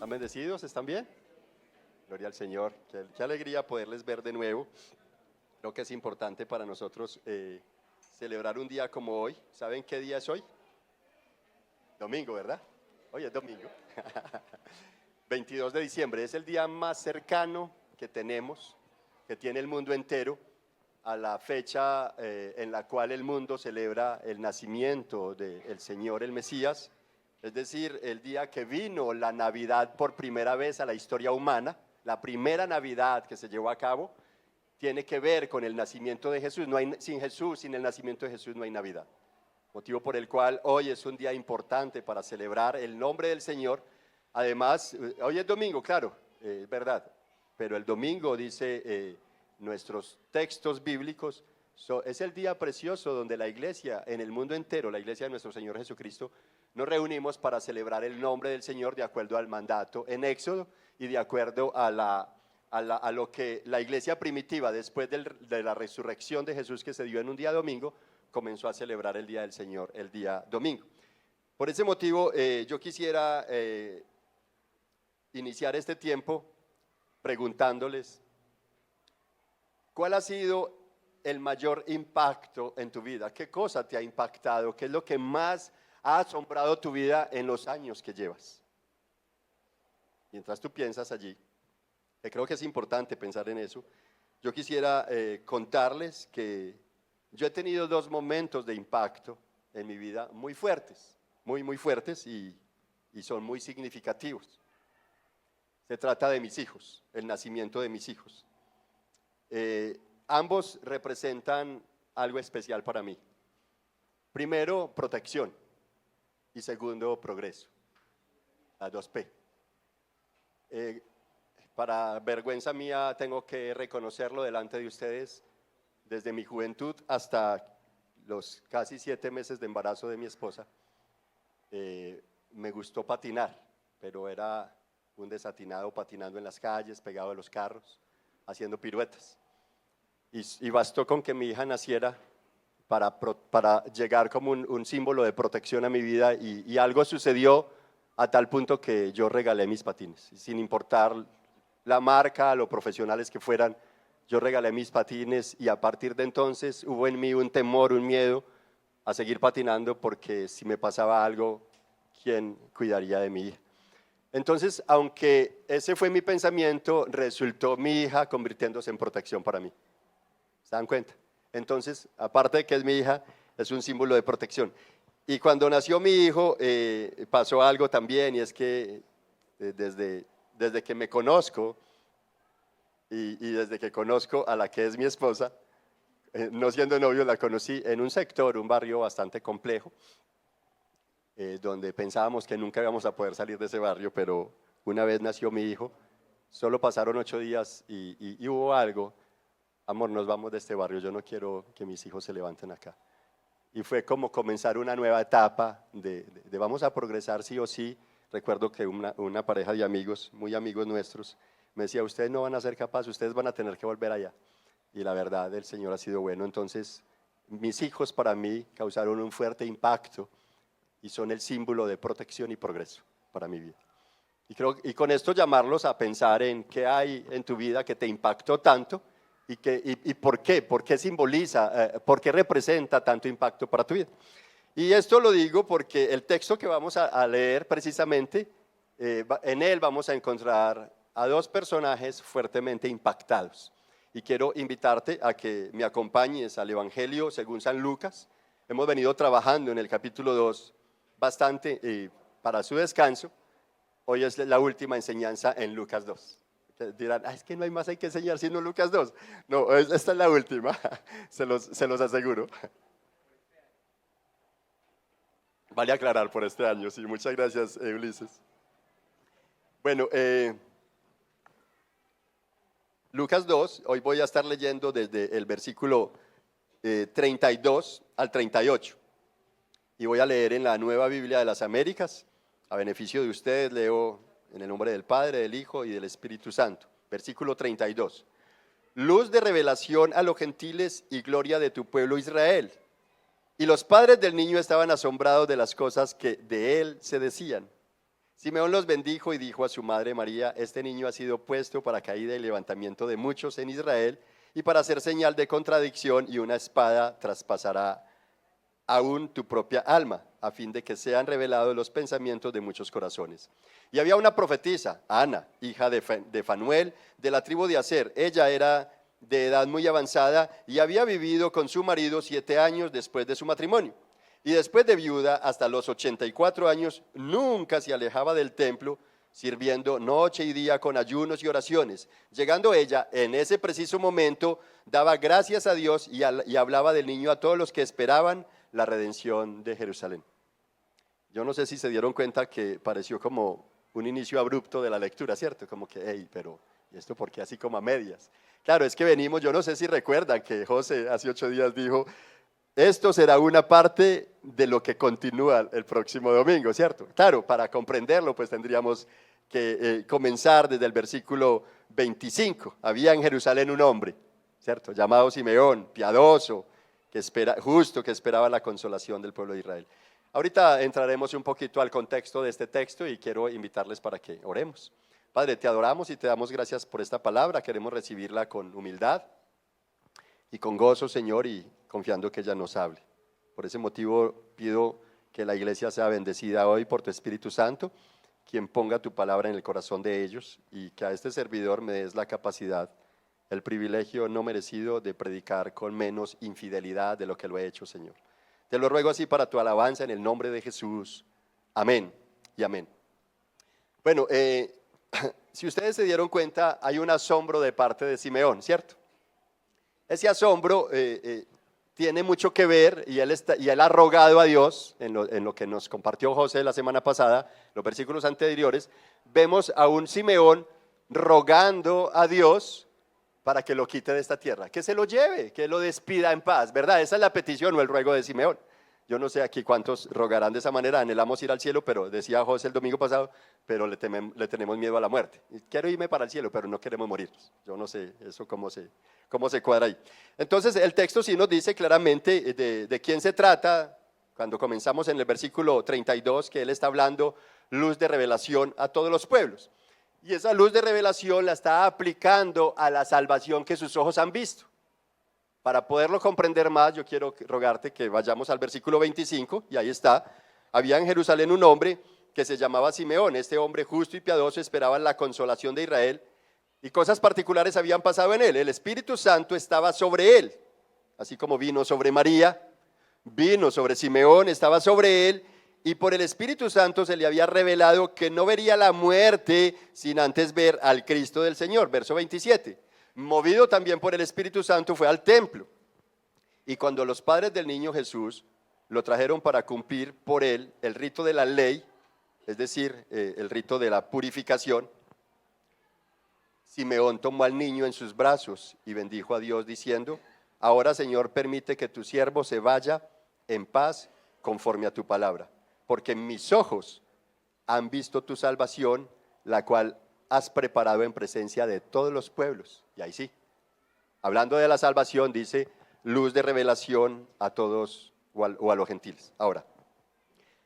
¿Están bendecidos? ¿Están bien? Gloria al Señor. Qué alegría poderles ver de nuevo. Creo que es importante para nosotros celebrar un día como hoy. ¿Saben qué día es hoy? Domingo, ¿verdad? Hoy es domingo. 22 de diciembre. Es el día más cercano que tenemos, que tiene el mundo entero, a la fecha en la cual el mundo celebra el nacimiento del Señor, el Mesías. Es decir, el día que vino la Navidad por primera vez a la historia humana, la primera Navidad que se llevó a cabo, tiene que ver con el nacimiento de Jesús. Sin Jesús, sin el nacimiento de Jesús no hay Navidad. Motivo por el cual hoy es un día importante para celebrar el nombre del Señor. Además, hoy es domingo, claro, es verdad, pero el domingo dice nuestros textos bíblicos, es el día precioso donde la iglesia en el mundo entero, la iglesia de nuestro Señor Jesucristo, nos reunimos para celebrar el nombre del Señor de acuerdo al mandato en Éxodo y de acuerdo a lo que la iglesia primitiva, después de la resurrección de Jesús que se dio en un día domingo, comenzó a celebrar el día del Señor el día domingo. Por ese motivo, yo quisiera iniciar este tiempo preguntándoles, ¿cuál ha sido el mayor impacto en tu vida? ¿Qué cosa te ha impactado? ¿Qué es lo que más ha asombrado tu vida en los años que llevas? Mientras tú piensas allí, que creo que es importante pensar en eso, yo quisiera contarles que yo he tenido dos momentos de impacto en mi vida muy fuertes, muy fuertes y son muy significativos. Se trata de mis hijos, el nacimiento de mis hijos. Ambos representan algo especial para mí. Primero, protección y segundo, progreso. Las dos P. Para vergüenza mía tengo que reconocerlo delante de ustedes, desde mi juventud hasta los casi 7 meses de embarazo de mi esposa, me gustó patinar, pero era un desatinado patinando en las calles, pegado a los carros, haciendo piruetas. Y bastó con que mi hija naciera para llegar como un símbolo de protección a mi vida y algo sucedió a tal punto que yo regalé mis patines, sin importar la marca, lo profesionales que fueran, yo regalé mis patines y a partir de entonces hubo en mí un temor, un miedo a seguir patinando porque si me pasaba algo, ¿quién cuidaría de mi hija? Entonces, aunque ese fue mi pensamiento, resultó mi hija convirtiéndose en protección para mí. ¿Se dan cuenta? Entonces, aparte de que es mi hija, es un símbolo de protección. Y cuando nació mi hijo, pasó algo también, y es que desde que me conozco y desde que conozco a la que es mi esposa, no siendo novio, la conocí en un sector, un barrio bastante complejo, donde pensábamos que nunca íbamos a poder salir de ese barrio, pero una vez nació mi hijo, solo pasaron 8 días y hubo algo. Amor, nos vamos de este barrio, yo no quiero que mis hijos se levanten acá. Y fue como comenzar una nueva etapa de vamos a progresar sí o sí. Recuerdo que una pareja de amigos, muy amigos nuestros, me decía, ustedes no van a ser capaces, ustedes van a tener que volver allá. Y la verdad, el Señor ha sido bueno. Entonces, mis hijos para mí causaron un fuerte impacto y son el símbolo de protección y progreso para mi vida. Y con esto llamarlos a pensar en qué hay en tu vida que te impactó tanto y por qué simboliza, por qué representa tanto impacto para tu vida. Y esto lo digo porque el texto que vamos a leer precisamente, en él vamos a encontrar a dos personajes fuertemente impactados. Y quiero invitarte a que me acompañes al Evangelio según San Lucas. Hemos venido trabajando en el capítulo 2 bastante para su descanso. Hoy es la última enseñanza en Lucas 2. Dirán, es que no hay más hay que enseñar sino Lucas 2. No, esta es la última, se los aseguro. Vale aclarar por este año, sí, muchas gracias, Ulises. Bueno, Lucas 2, hoy voy a estar leyendo desde el versículo 32 al 38. Y voy a leer en la Nueva Biblia de las Américas. A beneficio de ustedes leo en el nombre del Padre, del Hijo y del Espíritu Santo. Versículo 32. Luz de revelación a los gentiles y gloria de tu pueblo Israel. Y los padres del niño estaban asombrados de las cosas que de él se decían. Simeón los bendijo y dijo a su madre María: este niño ha sido puesto para caída y levantamiento de muchos en Israel, y para hacer señal de contradicción, y una espada traspasará aún tu propia alma, a fin de que sean revelados los pensamientos de muchos corazones. Y había una profetisa, Ana, hija de Fanuel, de la tribu de Aser. Ella era de edad muy avanzada y había vivido con su marido 7 años después de su matrimonio. Y después de viuda, hasta los 84 años, nunca se alejaba del templo, sirviendo noche y día con ayunos y oraciones. Llegando ella, en ese preciso momento, daba gracias a Dios y hablaba del niño a todos los que esperaban la redención de Jerusalén. Yo no sé si se dieron cuenta que pareció como un inicio abrupto de la lectura, ¿cierto? Como que, hey, pero ¿y esto por qué así como a medias? Claro, es que venimos, yo no sé si recuerdan que José hace 8 días dijo: esto será una parte de lo que continúa el próximo domingo, ¿cierto? Claro, para comprenderlo pues tendríamos que comenzar desde el versículo 25. Había en Jerusalén un hombre, ¿cierto?, llamado Simeón, piadoso, justo, que esperaba la consolación del pueblo de Israel. Ahorita entraremos un poquito al contexto de este texto y quiero invitarles para que oremos. Padre, te adoramos y te damos gracias por esta palabra. Queremos recibirla con humildad y con gozo, Señor, y confiando que ella nos hable. Por ese motivo pido que la iglesia sea bendecida hoy por tu Espíritu Santo, quien ponga tu palabra en el corazón de ellos, y que a este servidor me des la capacidad, el privilegio no merecido de predicar con menos infidelidad de lo que lo he hecho, Señor. Te lo ruego así para tu alabanza en el nombre de Jesús. Amén y amén. Bueno, si ustedes se dieron cuenta, hay un asombro de parte de Simeón, ¿cierto? Ese asombro tiene mucho que ver, y él ha rogado a Dios, en lo que nos compartió José la semana pasada, los versículos anteriores. Vemos a un Simeón rogando a Dios para que lo quite de esta tierra, que se lo lleve, que lo despida en paz, ¿verdad? Esa es la petición o el ruego de Simeón. Yo no sé aquí cuántos rogarán de esa manera. Anhelamos ir al cielo, pero decía José el domingo pasado, pero le tenemos miedo a la muerte. Quiero irme para el cielo, pero no queremos morir. Yo no sé eso cómo se cuadra ahí. Entonces el texto sí nos dice claramente de quién se trata. Cuando comenzamos en el versículo 32, que él está hablando luz de revelación a todos los pueblos. Y esa luz de revelación la está aplicando a la salvación que sus ojos han visto. Para poderlo comprender más, yo quiero rogarte que vayamos al versículo 25, y ahí está. Había en Jerusalén un hombre que se llamaba Simeón. Este hombre justo y piadoso esperaba la consolación de Israel, y cosas particulares habían pasado en él. El Espíritu Santo estaba sobre él, así como vino sobre María, vino sobre Simeón, estaba sobre él, y por el Espíritu Santo se le había revelado que no vería la muerte sin antes ver al Cristo del Señor. Verso 27. Movido también por el Espíritu Santo, fue al templo, y cuando los padres del niño Jesús lo trajeron para cumplir por él el rito de la ley, es decir, el rito de la purificación, Simeón tomó al niño en sus brazos y bendijo a Dios diciendo: ahora, Señor, permite que tu siervo se vaya en paz conforme a tu palabra, porque mis ojos han visto tu salvación, la cual has preparado en presencia de todos los pueblos. Y ahí sí, hablando de la salvación, dice luz de revelación a todos o a los gentiles. Ahora,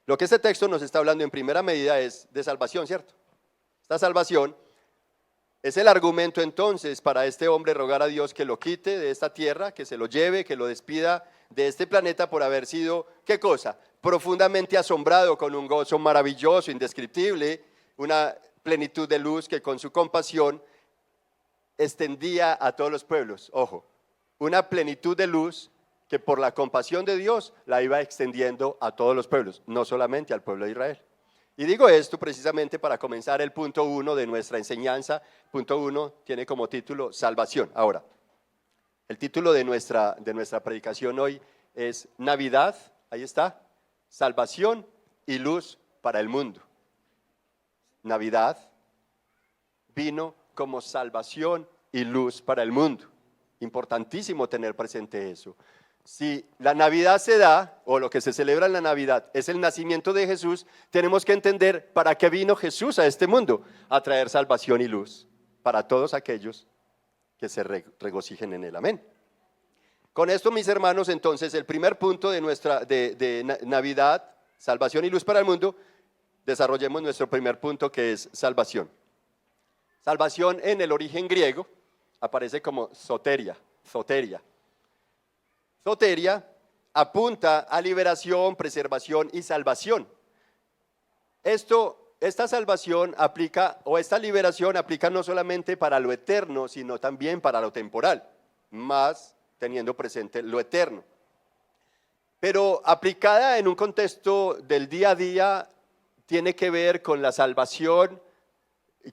lo que este texto nos está hablando en primera medida es de salvación, ¿cierto? Esta salvación es el argumento entonces para este hombre rogar a Dios que lo quite de esta tierra, que se lo lleve, que lo despida de este planeta por haber sido, ¿qué cosa? Profundamente asombrado, con un gozo maravilloso, indescriptible, una plenitud de luz que con su compasión extendía a todos los pueblos. Ojo, una plenitud de luz que por la compasión de Dios la iba extendiendo a todos los pueblos, no solamente al pueblo de Israel. Y digo esto precisamente para comenzar el punto 1 de nuestra enseñanza. Punto 1 tiene como título salvación. Ahora, el título de nuestra predicación hoy es Navidad, ahí está, salvación y luz para el mundo. Navidad vino como salvación y luz para el mundo. Importantísimo tener presente eso. Si la Navidad se da, o lo que se celebra en la Navidad es el nacimiento de Jesús, tenemos que entender para qué vino Jesús a este mundo: a traer salvación y luz para todos aquellos que se regocijen en él. Amén. Con esto, mis hermanos, entonces el primer punto de nuestra de Navidad, salvación y luz para el mundo, desarrollemos nuestro primer punto, que es salvación. Salvación en el origen griego aparece como soteria. Soteria apunta a liberación, preservación y salvación. Esta salvación aplica, o esta liberación aplica no solamente para lo eterno, sino también para lo temporal, más teniendo presente lo eterno. Pero aplicada en un contexto del día a día, tiene que ver con la salvación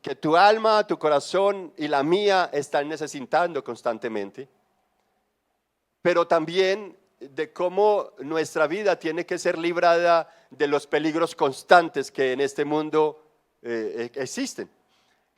que tu alma, tu corazón y la mía están necesitando constantemente, pero también de cómo nuestra vida tiene que ser librada de los peligros constantes que en este mundo existen.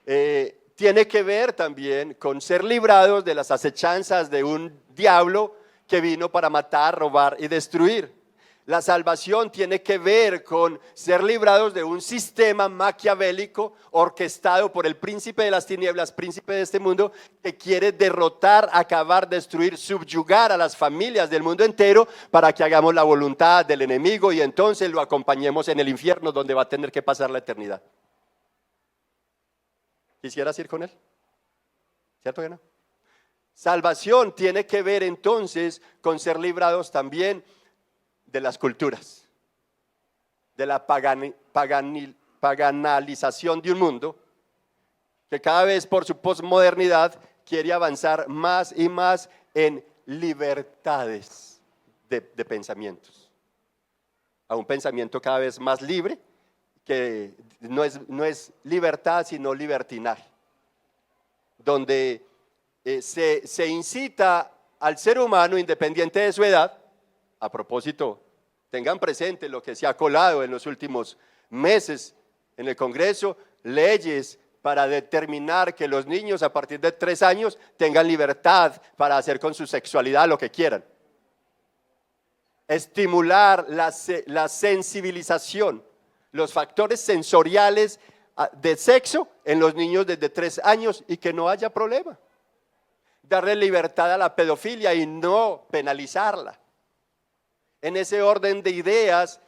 Tiene que ver también con ser librados de las acechanzas de un diablo que vino para matar, robar y destruir. La salvación tiene que ver con ser librados de un sistema maquiavélico orquestado por el príncipe de las tinieblas, príncipe de este mundo, que quiere derrotar, acabar, destruir, subyugar a las familias del mundo entero para que hagamos la voluntad del enemigo y entonces lo acompañemos en el infierno, donde va a tener que pasar la eternidad. ¿Quisieras ir con él? ¿Cierto que no? Salvación tiene que ver entonces con ser librados también de las culturas, de la paganalización de un mundo que cada vez por su posmodernidad quiere avanzar más y más en libertades de pensamientos, a un pensamiento cada vez más libre, que no es libertad sino libertinaje, donde se incita al ser humano independiente de su edad. A propósito, tengan presente lo que se ha colado en los últimos meses en el Congreso, leyes para determinar que los niños a partir de 3 años tengan libertad para hacer con su sexualidad lo que quieran. Estimular la sensibilización, los factores sensoriales de sexo en los niños desde 3 años y que no haya problema. Darle libertad a la pedofilia y no penalizarla. En ese orden de ideas,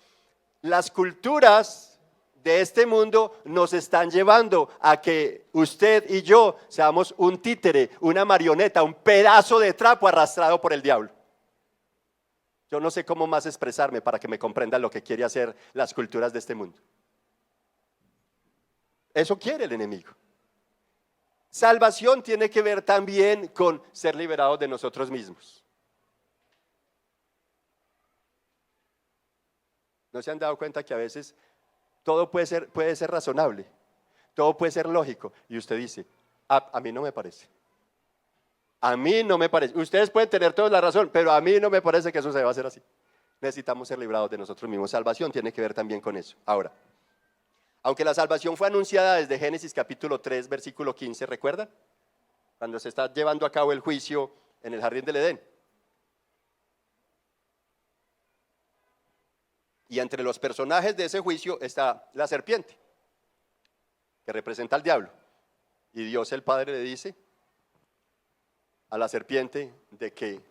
las culturas de este mundo nos están llevando a que usted y yo seamos un títere, una marioneta, un pedazo de trapo arrastrado por el diablo. Yo no sé cómo más expresarme para que me comprendan lo que quiere hacer las culturas de este mundo. Eso quiere el enemigo. Salvación tiene que ver también con ser liberados de nosotros mismos. ¿No se han dado cuenta que a veces todo puede ser razonable, todo puede ser lógico? Y usted dice, a mí no me parece. A mí no me parece. Ustedes pueden tener toda la razón, pero a mí no me parece que eso se va a hacer así. Necesitamos ser librados de nosotros mismos. Salvación tiene que ver también con eso. Ahora, aunque la salvación fue anunciada desde Génesis capítulo 3, versículo 15, ¿recuerdan? Cuando se está llevando a cabo el juicio en el jardín del Edén. Y entre los personajes de ese juicio está la serpiente, que representa al diablo. Y Dios el Padre le dice a la serpiente de que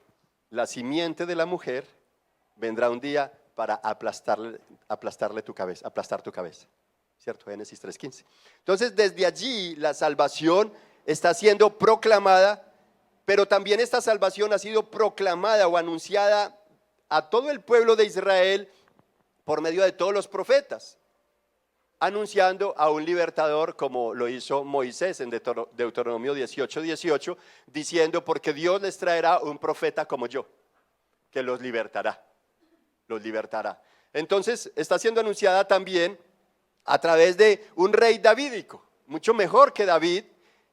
la simiente de la mujer vendrá un día para aplastar tu cabeza. ¿Cierto? Génesis 3:15. Entonces, desde allí la salvación está siendo proclamada, pero también esta salvación ha sido proclamada o anunciada a todo el pueblo de Israel por medio de todos los profetas, anunciando a un libertador, como lo hizo Moisés en Deuteronomio 18:18, diciendo: porque Dios les traerá un profeta como yo, que los libertará. Entonces está siendo anunciada también a través de un rey davídico, mucho mejor que David,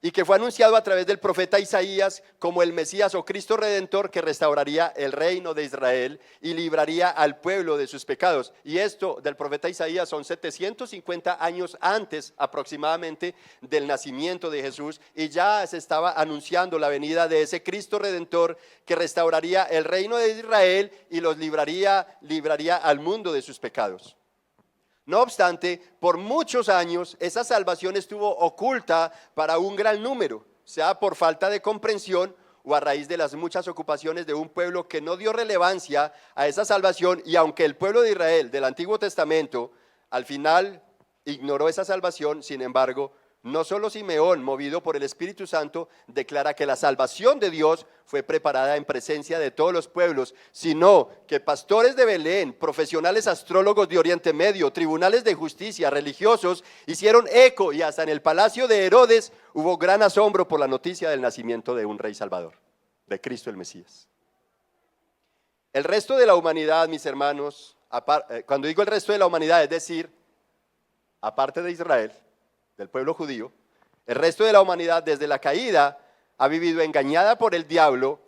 y que fue anunciado a través del profeta Isaías como el Mesías o Cristo Redentor, que restauraría el reino de Israel y libraría al pueblo de sus pecados. Y esto del profeta Isaías son 750 años antes aproximadamente del nacimiento de Jesús, y ya se estaba anunciando la venida de ese Cristo Redentor que restauraría el reino de Israel y los libraría al mundo de sus pecados. No obstante, por muchos años esa salvación estuvo oculta para un gran número, sea por falta de comprensión o a raíz de las muchas ocupaciones de un pueblo que no dio relevancia a esa salvación. Y aunque el pueblo de Israel del Antiguo Testamento al final ignoró esa salvación. Sin embargo, no solo Simeón, movido por el Espíritu Santo, declara que la salvación de Dios fue preparada en presencia de todos los pueblos, sino que pastores de Belén, profesionales astrólogos de Oriente Medio, tribunales de justicia, religiosos, hicieron eco, y hasta en el palacio de Herodes hubo gran asombro por la noticia del nacimiento de un rey salvador, de Cristo el Mesías. El resto de la humanidad, mis hermanos, cuando digo el resto de la humanidad, es decir, aparte de Israel, del pueblo judío, el resto de la humanidad desde la caída ha vivido engañada por el diablo,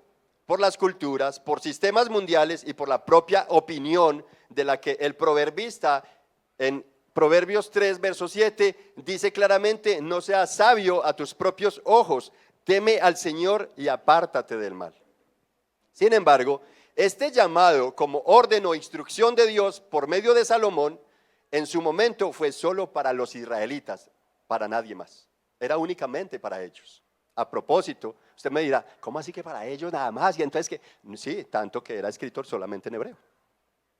por las culturas, por sistemas mundiales y por la propia opinión de la que el proverbista en Proverbios 3, verso 7 dice claramente: no seas sabio a tus propios ojos, teme al Señor y apártate del mal. Sin embargo, este llamado como orden o instrucción de Dios por medio de Salomón en su momento fue solo para los israelitas, para nadie más. Era únicamente para ellos. A propósito, usted me dirá, ¿cómo así que para ellos nada más? Y entonces que, sí, tanto que era escrito solamente en hebreo,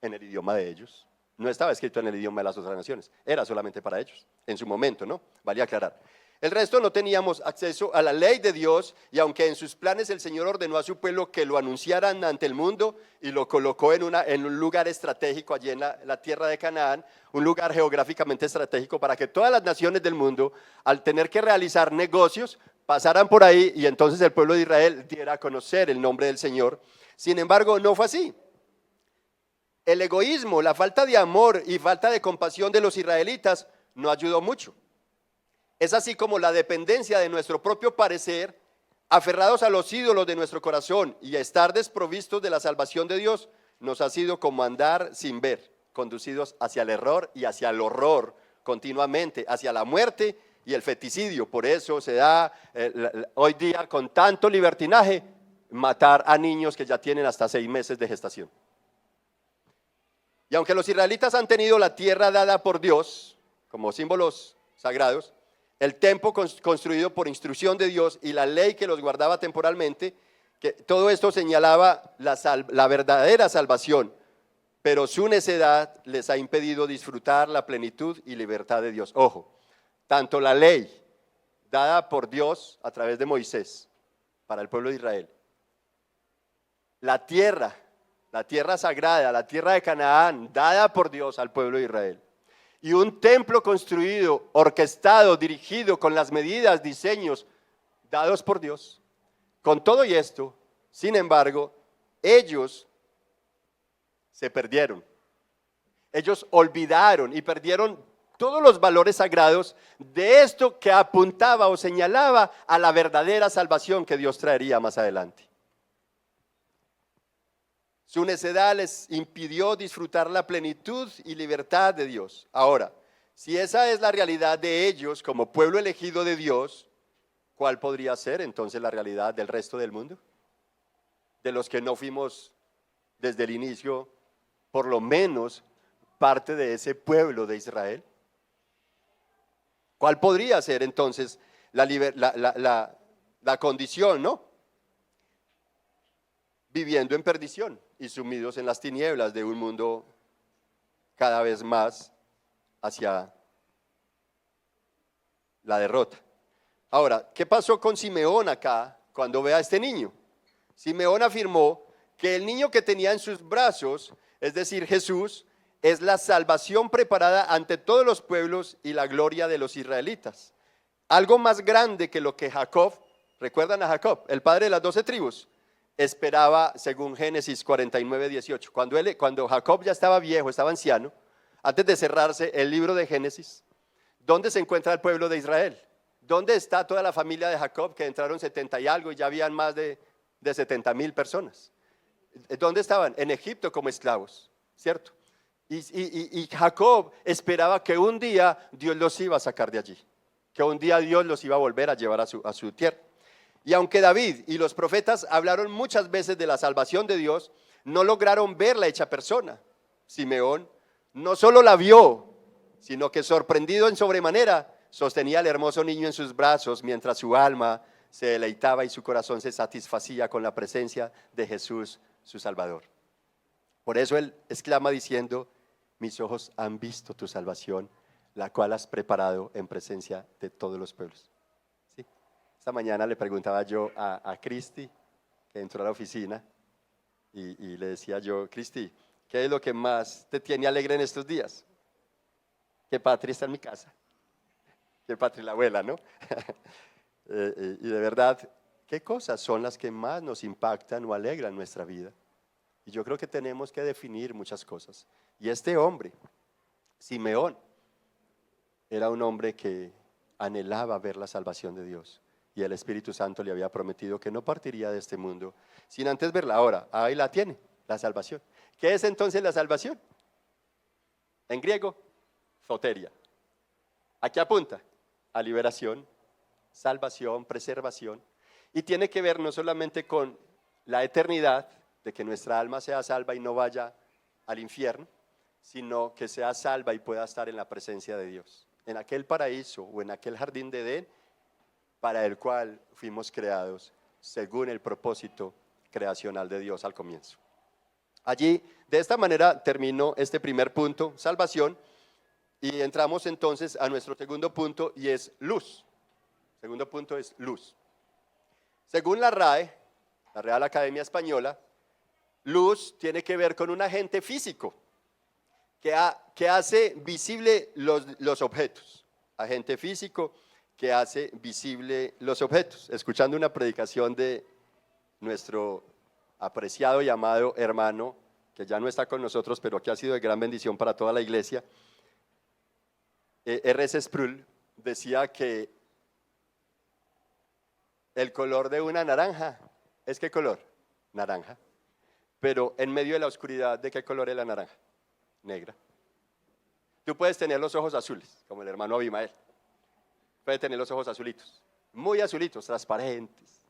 en el idioma de ellos. No estaba escrito en el idioma de las otras naciones, era solamente para ellos, en su momento, ¿no? Valía aclarar. El resto no teníamos acceso a la ley de Dios, y aunque en sus planes el Señor ordenó a su pueblo que lo anunciaran ante el mundo y lo colocó en un lugar estratégico allí en la tierra de Canaán, un lugar geográficamente estratégico para que todas las naciones del mundo, al tener que realizar negocios, pasaran por ahí y entonces el pueblo de Israel diera a conocer el nombre del Señor. Sin embargo, no fue así. El egoísmo, la falta de amor y falta de compasión de los israelitas no ayudó mucho. Es así como la dependencia de nuestro propio parecer, aferrados a los ídolos de nuestro corazón y a estar desprovistos de la salvación de Dios, nos ha sido como andar sin ver, conducidos hacia el error y hacia el horror continuamente, hacia la muerte y el feticidio. Por eso se da hoy día con tanto libertinaje matar a niños que ya tienen hasta 6 meses de gestación. Y aunque los israelitas han tenido la tierra dada por Dios como símbolos sagrados, el templo construido por instrucción de Dios y la ley que los guardaba temporalmente, que todo esto señalaba la verdadera salvación, pero su necedad les ha impedido disfrutar la plenitud y libertad de Dios. Ojo, tanto la ley dada por Dios a través de Moisés para el pueblo de Israel, la tierra sagrada, la tierra de Canaán, dada por Dios al pueblo de Israel, y un templo construido, orquestado, dirigido con las medidas, diseños dados por Dios. Con todo y esto, sin embargo, ellos se perdieron. Ellos olvidaron y perdieron todos los valores sagrados de esto que apuntaba o señalaba a la verdadera salvación que Dios traería más adelante. Su necedad les impidió disfrutar la plenitud y libertad de Dios. Ahora, si esa es la realidad de ellos como pueblo elegido de Dios, ¿cuál podría ser entonces la realidad del resto del mundo? De los que no fuimos desde el inicio, por lo menos, parte de ese pueblo de Israel. ¿Cuál podría ser entonces la condición, no? Viviendo en perdición y sumidos en las tinieblas de un mundo cada vez más hacia la derrota. Ahora, ¿qué pasó con Simeón acá cuando ve a este niño? Simeón afirmó que el niño que tenía en sus brazos, es decir, Jesús, es la salvación preparada ante todos los pueblos y la gloria de los israelitas. Algo más grande que lo que Jacob, ¿recuerdan a Jacob, el padre de las 12 tribus? Esperaba según Génesis 49, 18. Cuando Jacob ya estaba viejo, estaba anciano, antes de cerrarse el libro de Génesis, ¿dónde se encuentra el pueblo de Israel? ¿Dónde está toda la familia de Jacob, que entraron 70 y algo y ya habían más de 70,000 personas? ¿Dónde estaban? En Egipto como esclavos, ¿cierto? Y Jacob esperaba que un día Dios los iba a sacar de allí, que un día Dios los iba a volver a llevar a su tierra. Y aunque David y los profetas hablaron muchas veces de la salvación de Dios, no lograron verla hecha persona. Simeón no solo la vio, sino que sorprendido en sobremanera, sostenía al hermoso niño en sus brazos mientras su alma se deleitaba y su corazón se satisfacía con la presencia de Jesús, su Salvador. Por eso él exclama diciendo: mis ojos han visto tu salvación, la cual has preparado en presencia de todos los pueblos. ¿Sí? Esta mañana le preguntaba yo a Cristi, que entró a la oficina, y le decía yo, Cristi, ¿qué es lo que más te tiene alegre en estos días? Que Patri está en mi casa, que Patri la abuela, ¿no? Y de verdad, ¿qué cosas son las que más nos impactan o alegran nuestra vida? Y yo creo que tenemos que definir muchas cosas. Y este hombre, Simeón, era un hombre que anhelaba ver la salvación de Dios. Y el Espíritu Santo le había prometido que no partiría de este mundo sin antes verla. Ahora, ahí la tiene, la salvación. ¿Qué es entonces la salvación? En griego, soteria. ¿A qué apunta? A liberación, salvación, preservación. Y tiene que ver no solamente con la eternidad, de que nuestra alma sea salva y no vaya al infierno, sino que sea salva y pueda estar en la presencia de Dios, en aquel paraíso o en aquel jardín de Edén para el cual fuimos creados según el propósito creacional de Dios al comienzo. Allí, de esta manera terminó este primer punto, salvación, y entramos entonces a nuestro segundo punto, y es luz. El segundo punto es luz. Según la RAE, la Real Academia Española, luz tiene que ver con un agente físico que hace visible los objetos. Agente físico que hace visible los objetos. Escuchando una predicación de nuestro apreciado y amado hermano, que ya no está con nosotros, pero que ha sido de gran bendición para toda la iglesia, R.C. Sproul decía que el color de una naranja, ¿es qué color? Naranja. Pero en medio de la oscuridad, ¿de qué color es la naranja? Negra. Tú puedes tener los ojos azules, como el hermano Abimael. Puede tener los ojos azulitos, muy azulitos, transparentes.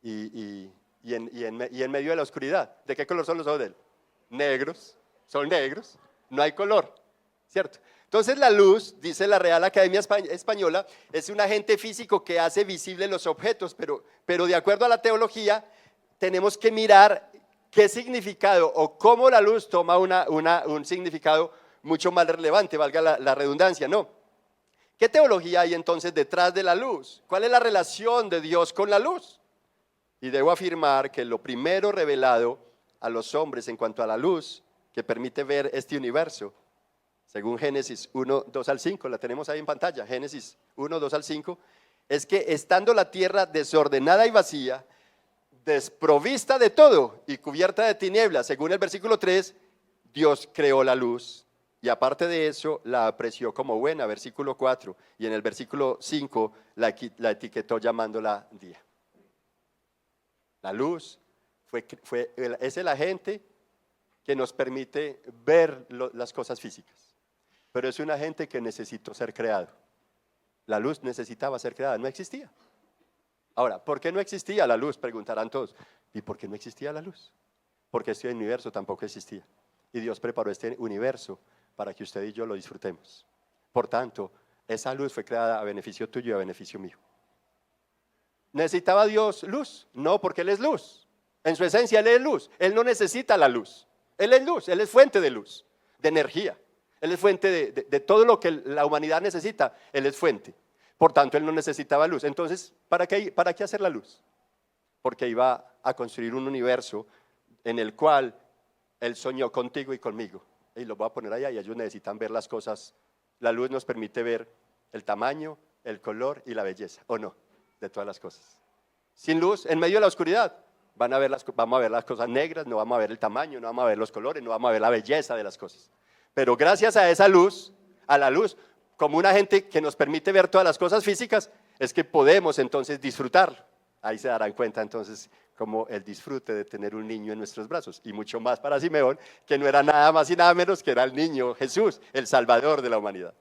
Y en medio de la oscuridad, ¿de qué color son los ojos de él? Negros, son negros, no hay color, ¿cierto? Entonces la luz, dice la Real Academia Española, es un agente físico que hace visible los objetos, pero de acuerdo a la teología, tenemos que mirar qué significado o cómo la luz toma un significado mucho más relevante, valga la redundancia, ¿no? ¿Qué teología hay entonces detrás de la luz? ¿Cuál es la relación de Dios con la luz? Y debo afirmar que lo primero revelado a los hombres en cuanto a la luz que permite ver este universo, según Génesis 1, 2 al 5, la tenemos ahí en pantalla, Génesis 1, 2 al 5, es que estando la tierra desordenada y vacía, desprovista de todo y cubierta de tinieblas, según el versículo 3, Dios creó la luz y aparte de eso la apreció como buena, versículo 4, y en el versículo 5 la etiquetó llamándola día. La luz es el agente que nos permite ver las cosas físicas, pero es un agente que necesitó ser creado. La luz necesitaba ser creada, no existía. Ahora, ¿por qué no existía la luz? Preguntarán todos. ¿Y por qué no existía la luz? Porque este universo tampoco existía. Y Dios preparó este universo para que usted y yo lo disfrutemos. Por tanto, esa luz fue creada a beneficio tuyo y a beneficio mío. ¿Necesitaba Dios luz? No, porque Él es luz. En su esencia Él es luz. Él no necesita la luz. Él es luz, Él es fuente de luz, de energía. Él es fuente de todo lo que la humanidad necesita. Él es fuente. Por tanto, Él no necesitaba luz. Entonces, ¿para qué hacer la luz? Porque iba a construir un universo en el cual Él soñó contigo y conmigo. Y lo voy a poner allá y ellos necesitan ver las cosas. La luz nos permite ver el tamaño, el color y la belleza, ¿o no? De todas las cosas. Sin luz, en medio de la oscuridad, vamos a ver las cosas negras, no vamos a ver el tamaño, no vamos a ver los colores, no vamos a ver la belleza de las cosas. Pero gracias a esa luz, a la luz, como un agente que nos permite ver todas las cosas físicas, es que podemos entonces disfrutar. Ahí se darán cuenta entonces como el disfrute de tener un niño en nuestros brazos, y mucho más para Simeón, que no era nada más y nada menos que era el niño Jesús, el Salvador de la humanidad.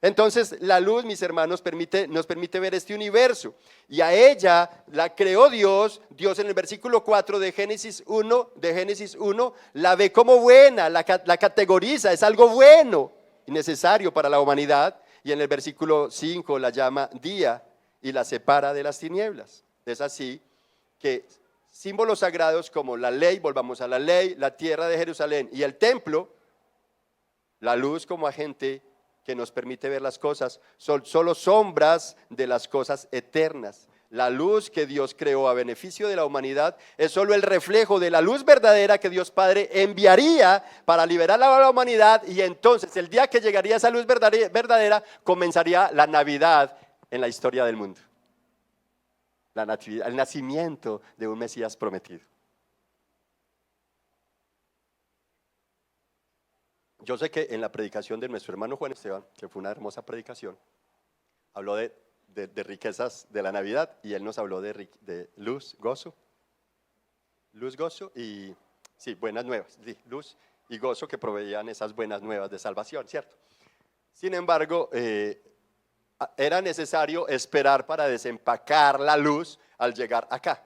Entonces la luz, mis hermanos, nos permite ver este universo, y a ella la creó Dios. Dios en el versículo 4 de Génesis 1 la ve como buena, la categoriza, es algo bueno y necesario para la humanidad, y en el versículo 5 la llama día y la separa de las tinieblas. Es así que símbolos sagrados como la ley, volvamos a la ley, la tierra de Jerusalén y el templo, la luz como agente que nos permite ver las cosas son solo sombras de las cosas eternas. La luz que Dios creó a beneficio de la humanidad es solo el reflejo de la luz verdadera que Dios Padre enviaría para liberar a la humanidad, y entonces el día que llegaría esa luz verdadera comenzaría la Navidad en la historia del mundo. La natividad, el nacimiento de un Mesías prometido. Yo sé que en la predicación de nuestro hermano Juan Esteban, que fue una hermosa predicación, habló de riquezas de la Navidad, y él nos habló de luz, gozo y sí, buenas nuevas, sí, luz y gozo que proveían esas buenas nuevas de salvación, ¿cierto? Sin embargo, era necesario esperar para desempacar la luz al llegar acá,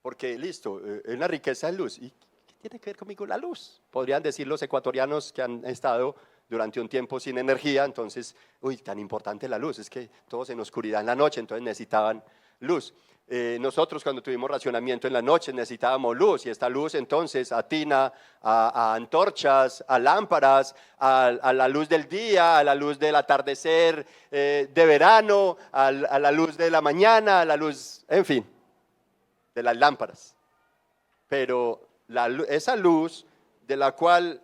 porque listo, una riqueza es luz. ¿Y qué tiene que ver conmigo la luz? Podrían decir los ecuatorianos que han estado durante un tiempo sin energía, entonces, tan importante la luz, es que todos en oscuridad en la noche, entonces necesitaban luz. Nosotros cuando tuvimos racionamiento en la noche necesitábamos luz, y esta luz entonces atina a antorchas, a lámparas, a la luz del día, a la luz del atardecer de verano, a la luz de la mañana, a la luz, en fin, de las lámparas. Pero esa luz de la cual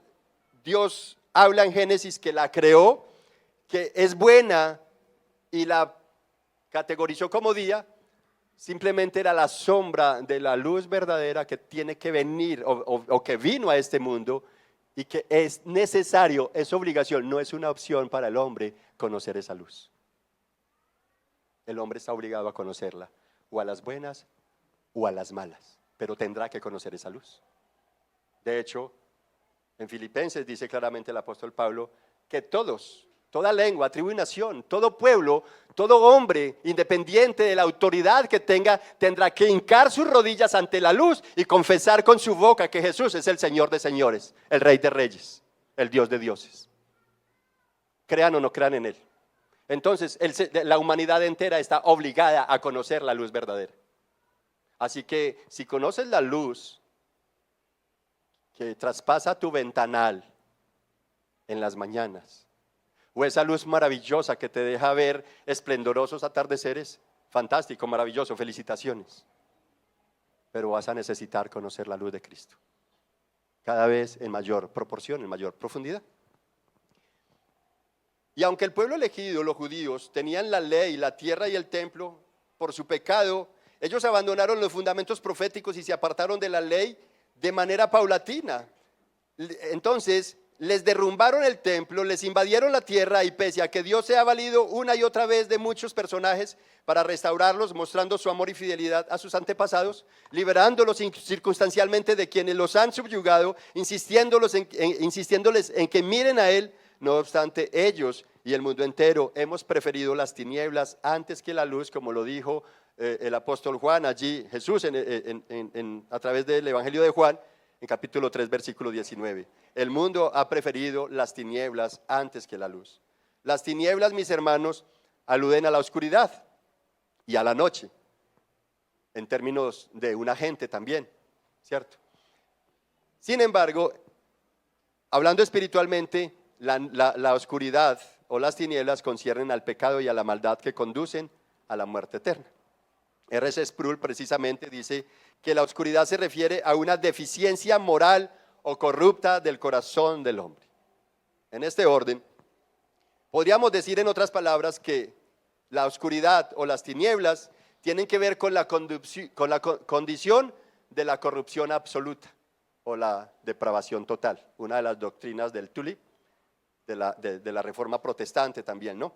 Dios habla en Génesis, que la creó, que es buena y la categorizó como día, simplemente era la sombra de la luz verdadera que tiene que venir o que vino a este mundo, y que es necesario, es obligación, no es una opción para el hombre conocer esa luz. El hombre está obligado a conocerla, o a las buenas o a las malas, pero tendrá que conocer esa luz. De hecho, en Filipenses dice claramente el apóstol Pablo que todos, toda lengua, tribu y nación, todo pueblo, todo hombre, independiente de la autoridad que tenga, tendrá que hincar sus rodillas ante la luz y confesar con su boca que Jesús es el Señor de señores, el Rey de reyes, el Dios de dioses. Crean o no crean en Él. Entonces, la humanidad entera está obligada a conocer la luz verdadera. Así que si conoces la luz que traspasa tu ventanal en las mañanas, o esa luz maravillosa que te deja ver esplendorosos atardeceres, fantástico, maravilloso, felicitaciones. Pero vas a necesitar conocer la luz de Cristo, cada vez en mayor proporción, en mayor profundidad. Y aunque el pueblo elegido, los judíos, tenían la ley, la tierra y el templo, por su pecado, ellos abandonaron los fundamentos proféticos y se apartaron de la ley de manera paulatina. Entonces les derrumbaron el templo, les invadieron la tierra, y pese a que Dios se ha valido una y otra vez de muchos personajes para restaurarlos, mostrando su amor y fidelidad a sus antepasados, liberándolos circunstancialmente de quienes los han subyugado, insistiéndoles en que miren a Él, no obstante ellos y el mundo entero hemos preferido las tinieblas antes que la luz, como lo dijo el apóstol Juan allí, Jesús a través del Evangelio de Juan, en capítulo 3, versículo 19. El mundo ha preferido las tinieblas antes que la luz. Las tinieblas, mis hermanos, aluden a la oscuridad y a la noche, en términos de un agente también, ¿cierto? Sin embargo, hablando espiritualmente, la oscuridad o las tinieblas conciernen al pecado y a la maldad que conducen a la muerte eterna. R.C. Sproul precisamente dice que la oscuridad se refiere a una deficiencia moral o corrupta del corazón del hombre. En este orden, podríamos decir en otras palabras que la oscuridad o las tinieblas tienen que ver con la condición de la corrupción absoluta o la depravación total, una de las doctrinas del Tulip, de la Reforma Protestante también, ¿no?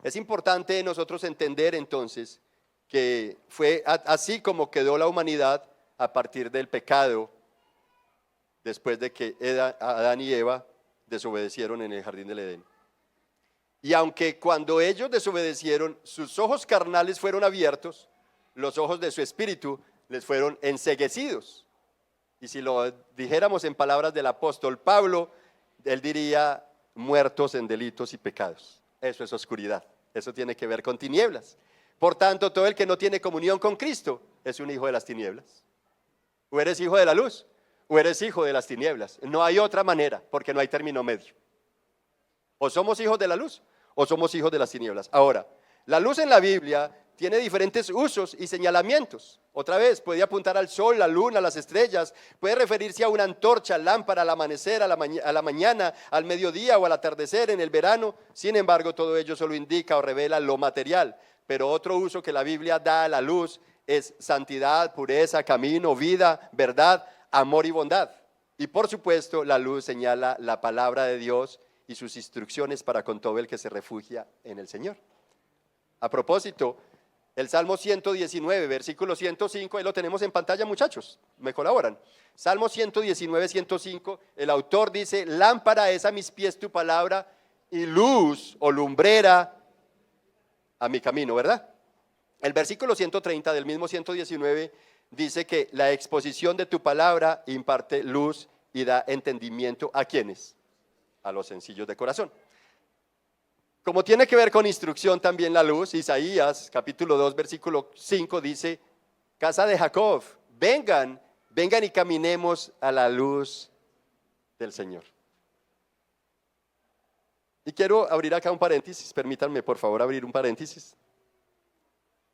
Es importante nosotros entender entonces que fue así como quedó la humanidad a partir del pecado, después de que Adán y Eva desobedecieron en el jardín del Edén. Y aunque cuando ellos desobedecieron, sus ojos carnales fueron abiertos, los ojos de su espíritu les fueron enceguecidos. Y si lo dijéramos en palabras del apóstol Pablo, él diría: muertos en delitos y pecados. Eso es oscuridad, eso tiene que ver con tinieblas. Por tanto, todo el que no tiene comunión con Cristo es un hijo de las tinieblas. O eres hijo de la luz, o eres hijo de las tinieblas. No hay otra manera, porque no hay término medio. O somos hijos de la luz o somos hijos de las tinieblas. Ahora, la luz en la Biblia tiene diferentes usos y señalamientos. Otra vez, puede apuntar al sol, la luna, las estrellas, puede referirse a una antorcha, lámpara, al amanecer, a la mañana, al mediodía o al atardecer, en el verano. Sin embargo, todo ello solo indica o revela lo material. Pero otro uso que la Biblia da a la luz es santidad, pureza, camino, vida, verdad, amor y bondad. Y por supuesto, la luz señala la palabra de Dios y sus instrucciones para con todo el que se refugia en el Señor. A propósito, el Salmo 119, versículo 105, ahí lo tenemos en pantalla, muchachos, me colaboran. Salmo 119, 105, el autor dice: lámpara es a mis pies tu palabra y luz o lumbrera a mi camino, ¿verdad? El versículo 130 del mismo 119 dice que la exposición de tu palabra imparte luz y da entendimiento ¿a quiénes? A los sencillos de corazón. Como tiene que ver con instrucción también la luz, Isaías capítulo 2 versículo 5 dice: casa de Jacob, vengan y caminemos a la luz del Señor. Y quiero abrir acá un paréntesis, permítanme por favor abrir un paréntesis,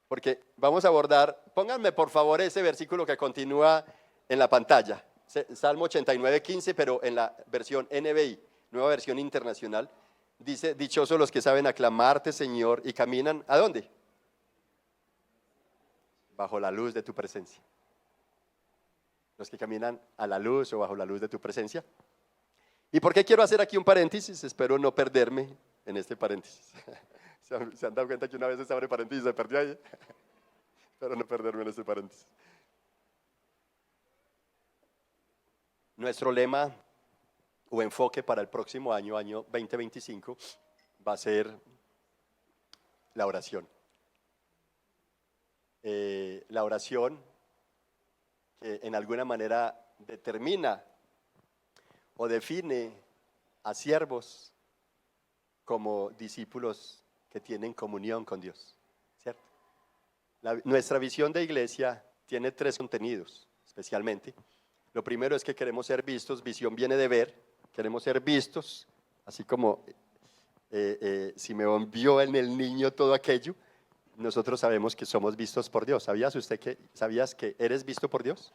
porque vamos a abordar, pónganme por favor ese versículo que continúa en la pantalla, Salmo 89, 15, pero en la versión NBI, Nueva Versión Internacional. Dice: dichosos los que saben aclamarte, Señor, y caminan, ¿a dónde? Bajo la luz de tu presencia. Los que caminan a la luz o bajo la luz de tu presencia. ¿Y por qué quiero hacer aquí un paréntesis? Espero no perderme en este paréntesis. ¿Se han dado cuenta que una vez se abre paréntesis y se perdió ahí? Espero no perderme en este paréntesis. Nuestro lema o enfoque para el próximo año 2025, va a ser la oración. La oración que en alguna manera determina o define a siervos como discípulos que tienen comunión con Dios, ¿cierto? Nuestra visión de iglesia tiene 3 contenidos, especialmente. Lo primero es que queremos ser vistos, visión viene de ver. Queremos ser vistos, así como Simeón vio en el niño todo aquello. Nosotros sabemos que somos vistos por Dios. ¿Sabías que eres visto por Dios?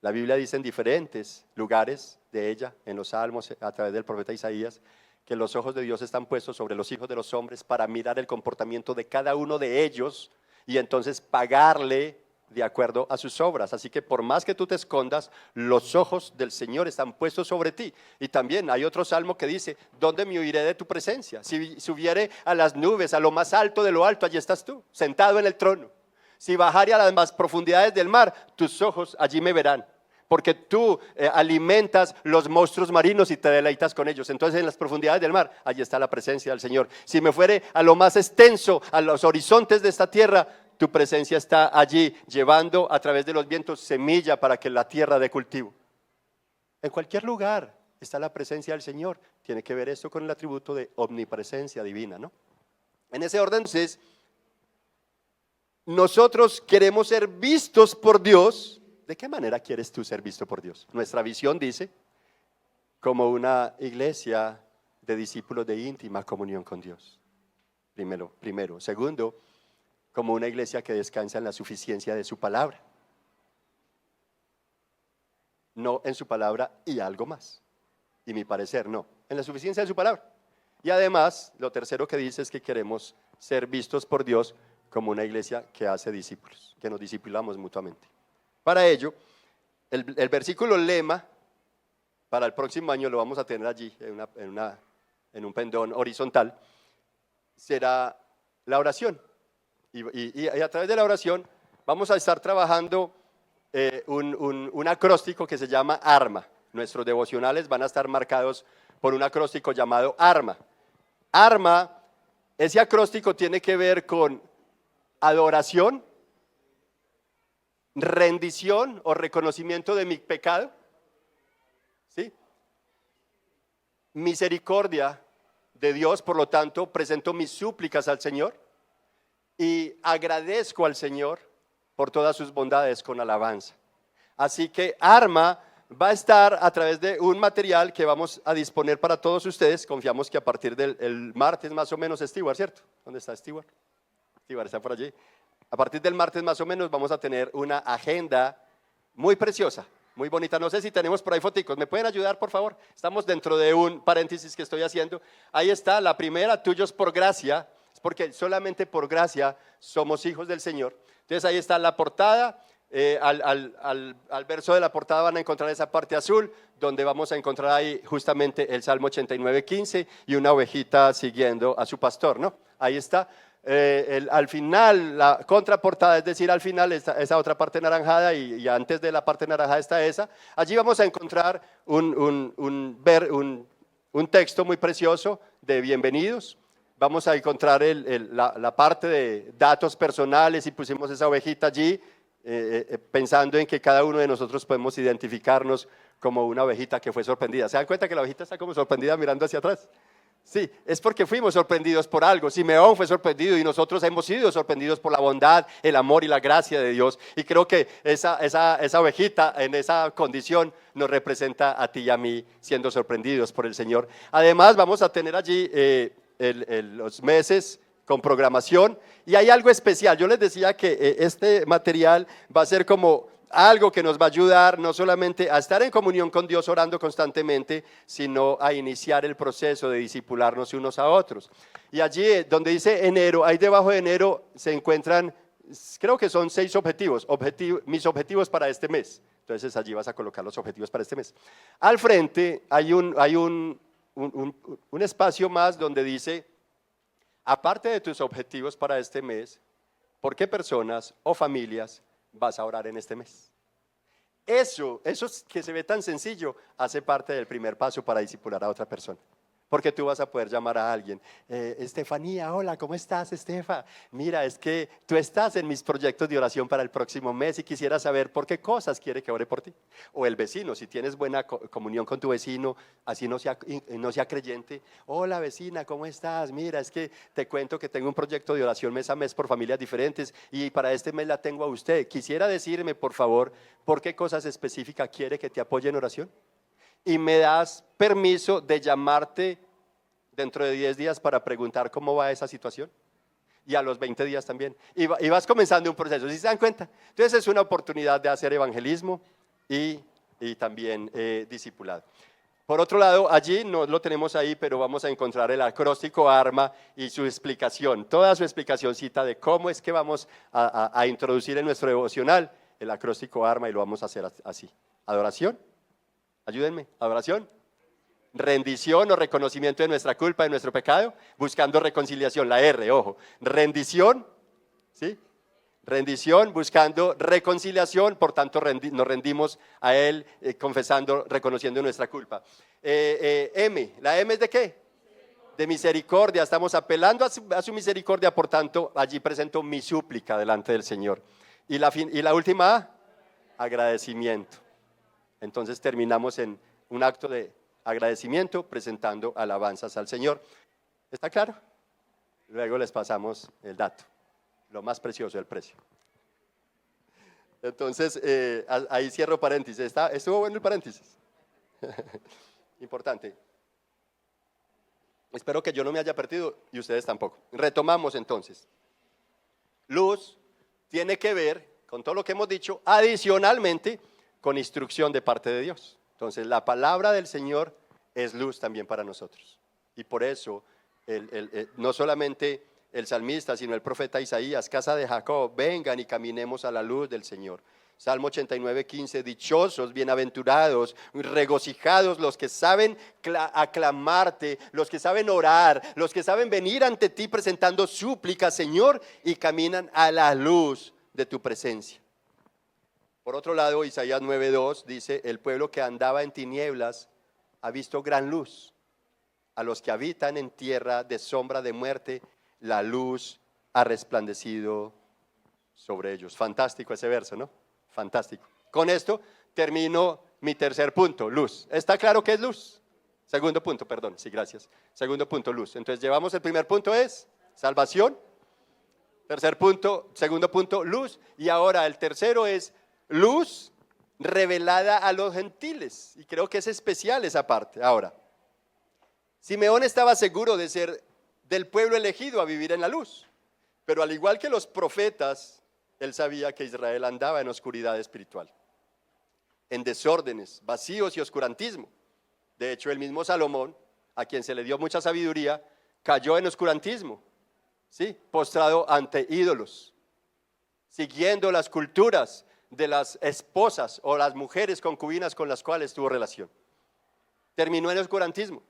La Biblia dice en diferentes lugares de ella, en los Salmos, a través del profeta Isaías, que los ojos de Dios están puestos sobre los hijos de los hombres para mirar el comportamiento de cada uno de ellos y entonces pagarle de acuerdo a sus obras. Así que por más que tú te escondas, los ojos del Señor están puestos sobre ti. Y también hay otro salmo que dice: ¿dónde me huiré de tu presencia? Si subiere a las nubes, a lo más alto de lo alto, allí estás tú, sentado en el trono. Si bajare a las más profundidades del mar, tus ojos allí me verán. Porque tú alimentas los monstruos marinos y te deleitas con ellos. Entonces en las profundidades del mar, allí está la presencia del Señor. Si me fuere a lo más extenso, a los horizontes de esta tierra, tu presencia está allí, llevando a través de los vientos semilla para que la tierra dé cultivo. En cualquier lugar está la presencia del Señor. Tiene que ver esto con el atributo de omnipresencia divina, ¿no? En ese orden, entonces, nosotros queremos ser vistos por Dios. ¿De qué manera quieres tú ser visto por Dios? Nuestra visión dice: como una iglesia de discípulos de íntima comunión con Dios. Primero. Segundo, como una iglesia que descansa en la suficiencia de su palabra. No en su palabra y algo más. Y mi parecer, no. En la suficiencia de su palabra. Y además, lo tercero que dice es que queremos ser vistos por Dios como una iglesia que hace discípulos, que nos discipulamos mutuamente. Para ello, el versículo lema para el próximo año lo vamos a tener allí en un pendón horizontal. Será la oración. Y a través de la oración vamos a estar trabajando un acróstico que se llama ARMA. Nuestros devocionales van a estar marcados por un acróstico llamado ARMA. ARMA, ese acróstico tiene que ver con adoración, rendición o reconocimiento de mi pecado, ¿sí? Misericordia de Dios, por lo tanto presento mis súplicas al Señor y agradezco al Señor por todas sus bondades con alabanza. Así que ARMA va a estar a través de un material que vamos a disponer para todos ustedes. Confiamos que a partir del el martes más o menos, Stewart, ¿cierto? ¿Dónde está Stewart? Stewart está por allí. A partir del martes más o menos vamos a tener una agenda muy preciosa, muy bonita. No sé si tenemos por ahí foticos. ¿Me pueden ayudar, por favor? Estamos dentro de un paréntesis que estoy haciendo. Ahí está la primera, tuyos por gracia. Es porque solamente por gracia somos hijos del Señor. Entonces ahí está la portada. Al verso de la portada van a encontrar esa parte azul, donde vamos a encontrar ahí justamente el Salmo 89:15 y una ovejita siguiendo a su pastor, ¿no? Ahí está. Al final, la contraportada, es decir, al final esa otra parte naranjada y antes de la parte naranjada está esa. Allí vamos a encontrar un texto muy precioso de bienvenidos. Vamos a encontrar la parte de datos personales y pusimos esa ovejita allí, pensando en que cada uno de nosotros podemos identificarnos como una ovejita que fue sorprendida. ¿Se dan cuenta que la ovejita está como sorprendida mirando hacia atrás? Sí, es porque fuimos sorprendidos por algo. Simeón fue sorprendido y nosotros hemos sido sorprendidos por la bondad, el amor y la gracia de Dios. Y creo que esa ovejita en esa condición nos representa a ti y a mí siendo sorprendidos por el Señor. Además vamos a tener allí los meses con programación y hay algo especial. Yo les decía que este material va a ser como algo que nos va a ayudar no solamente a estar en comunión con Dios orando constantemente, sino a iniciar el proceso de discipularnos unos a otros. Y allí donde dice enero, ahí debajo de enero se encuentran, creo que son 6 objetivos, mis objetivos para este mes. Entonces allí vas a colocar los objetivos para este mes. Al frente hay un espacio más donde dice, aparte de tus objetivos para este mes, ¿por qué personas o familias vas a orar en este mes? Eso que se ve tan sencillo, hace parte del primer paso para discipular a otra persona. Porque tú vas a poder llamar a alguien, Estefanía, hola, ¿cómo estás, Estefa? Mira, es que tú estás en mis proyectos de oración para el próximo mes y quisiera saber por qué cosas quiere que ore por ti. O el vecino, si tienes buena comunión con tu vecino, así no sea creyente, hola vecina, ¿cómo estás? Mira, es que te cuento que tengo un proyecto de oración mes a mes por familias diferentes y para este mes la tengo a usted. Quisiera decirme, por favor, por qué cosas específicas quiere que te apoye en oración. Y me das permiso de llamarte dentro de 10 días para preguntar cómo va esa situación. Y a los 20 días también. Y vas comenzando un proceso, ¿sí se dan cuenta? Entonces es una oportunidad de hacer evangelismo y también discipulado. Por otro lado, allí no lo tenemos ahí, pero vamos a encontrar el acróstico ARMA y su explicación, toda su explicacióncita de cómo es que vamos a introducir en nuestro devocional el acróstico ARMA y lo vamos a hacer así. Adoración. Ayúdenme, adoración, rendición o reconocimiento de nuestra culpa, de nuestro pecado, buscando reconciliación, la R, ojo, rendición, ¿sí? Rendición, buscando reconciliación, por tanto nos rendimos a Él, confesando, reconociendo nuestra culpa. M, ¿la M es de qué? De misericordia, estamos apelando a su misericordia, por tanto, allí presento mi súplica delante del Señor. Y la última A, agradecimiento. Entonces terminamos en un acto de agradecimiento presentando alabanzas al Señor. ¿Está claro? Luego les pasamos el dato, lo más precioso, el precio. Entonces, ahí cierro paréntesis. ¿Estuvo bueno el paréntesis? Importante. Espero que yo no me haya perdido y ustedes tampoco. Retomamos entonces. Luz tiene que ver con todo lo que hemos dicho, adicionalmente con instrucción de parte de Dios. Entonces la palabra del Señor es luz también para nosotros. Y por eso no solamente el salmista, sino el profeta Isaías, casa de Jacob, vengan y caminemos a la luz del Señor. Salmo 89:15, dichosos, bienaventurados, regocijados los que saben aclamarte, los que saben orar, los que saben venir ante ti presentando súplicas, Señor, y caminan a la luz de tu presencia. Por otro lado, Isaías 9:2 dice, el pueblo que andaba en tinieblas ha visto gran luz. A los que habitan en tierra de sombra de muerte, la luz ha resplandecido sobre ellos. Fantástico ese verso, ¿no? Fantástico. Con esto termino mi tercer punto, luz. ¿Está claro qué es luz? Segundo punto, perdón, sí, gracias. Segundo punto, luz. Entonces llevamos el primer punto es salvación. Tercer punto, segundo punto, luz. Y ahora el tercero es luz revelada a los gentiles. Y creo que es especial esa parte. Ahora, Simeón estaba seguro de ser del pueblo elegido a vivir en la luz. Pero al igual que los profetas, él sabía que Israel andaba en oscuridad espiritual, en desórdenes, vacíos y oscurantismo. De hecho, el mismo Salomón, a quien se le dio mucha sabiduría, cayó en oscurantismo, ¿sí? Postrado ante ídolos, siguiendo las culturas de las esposas o las mujeres concubinas con las cuales tuvo relación. Terminó en oscurantismo.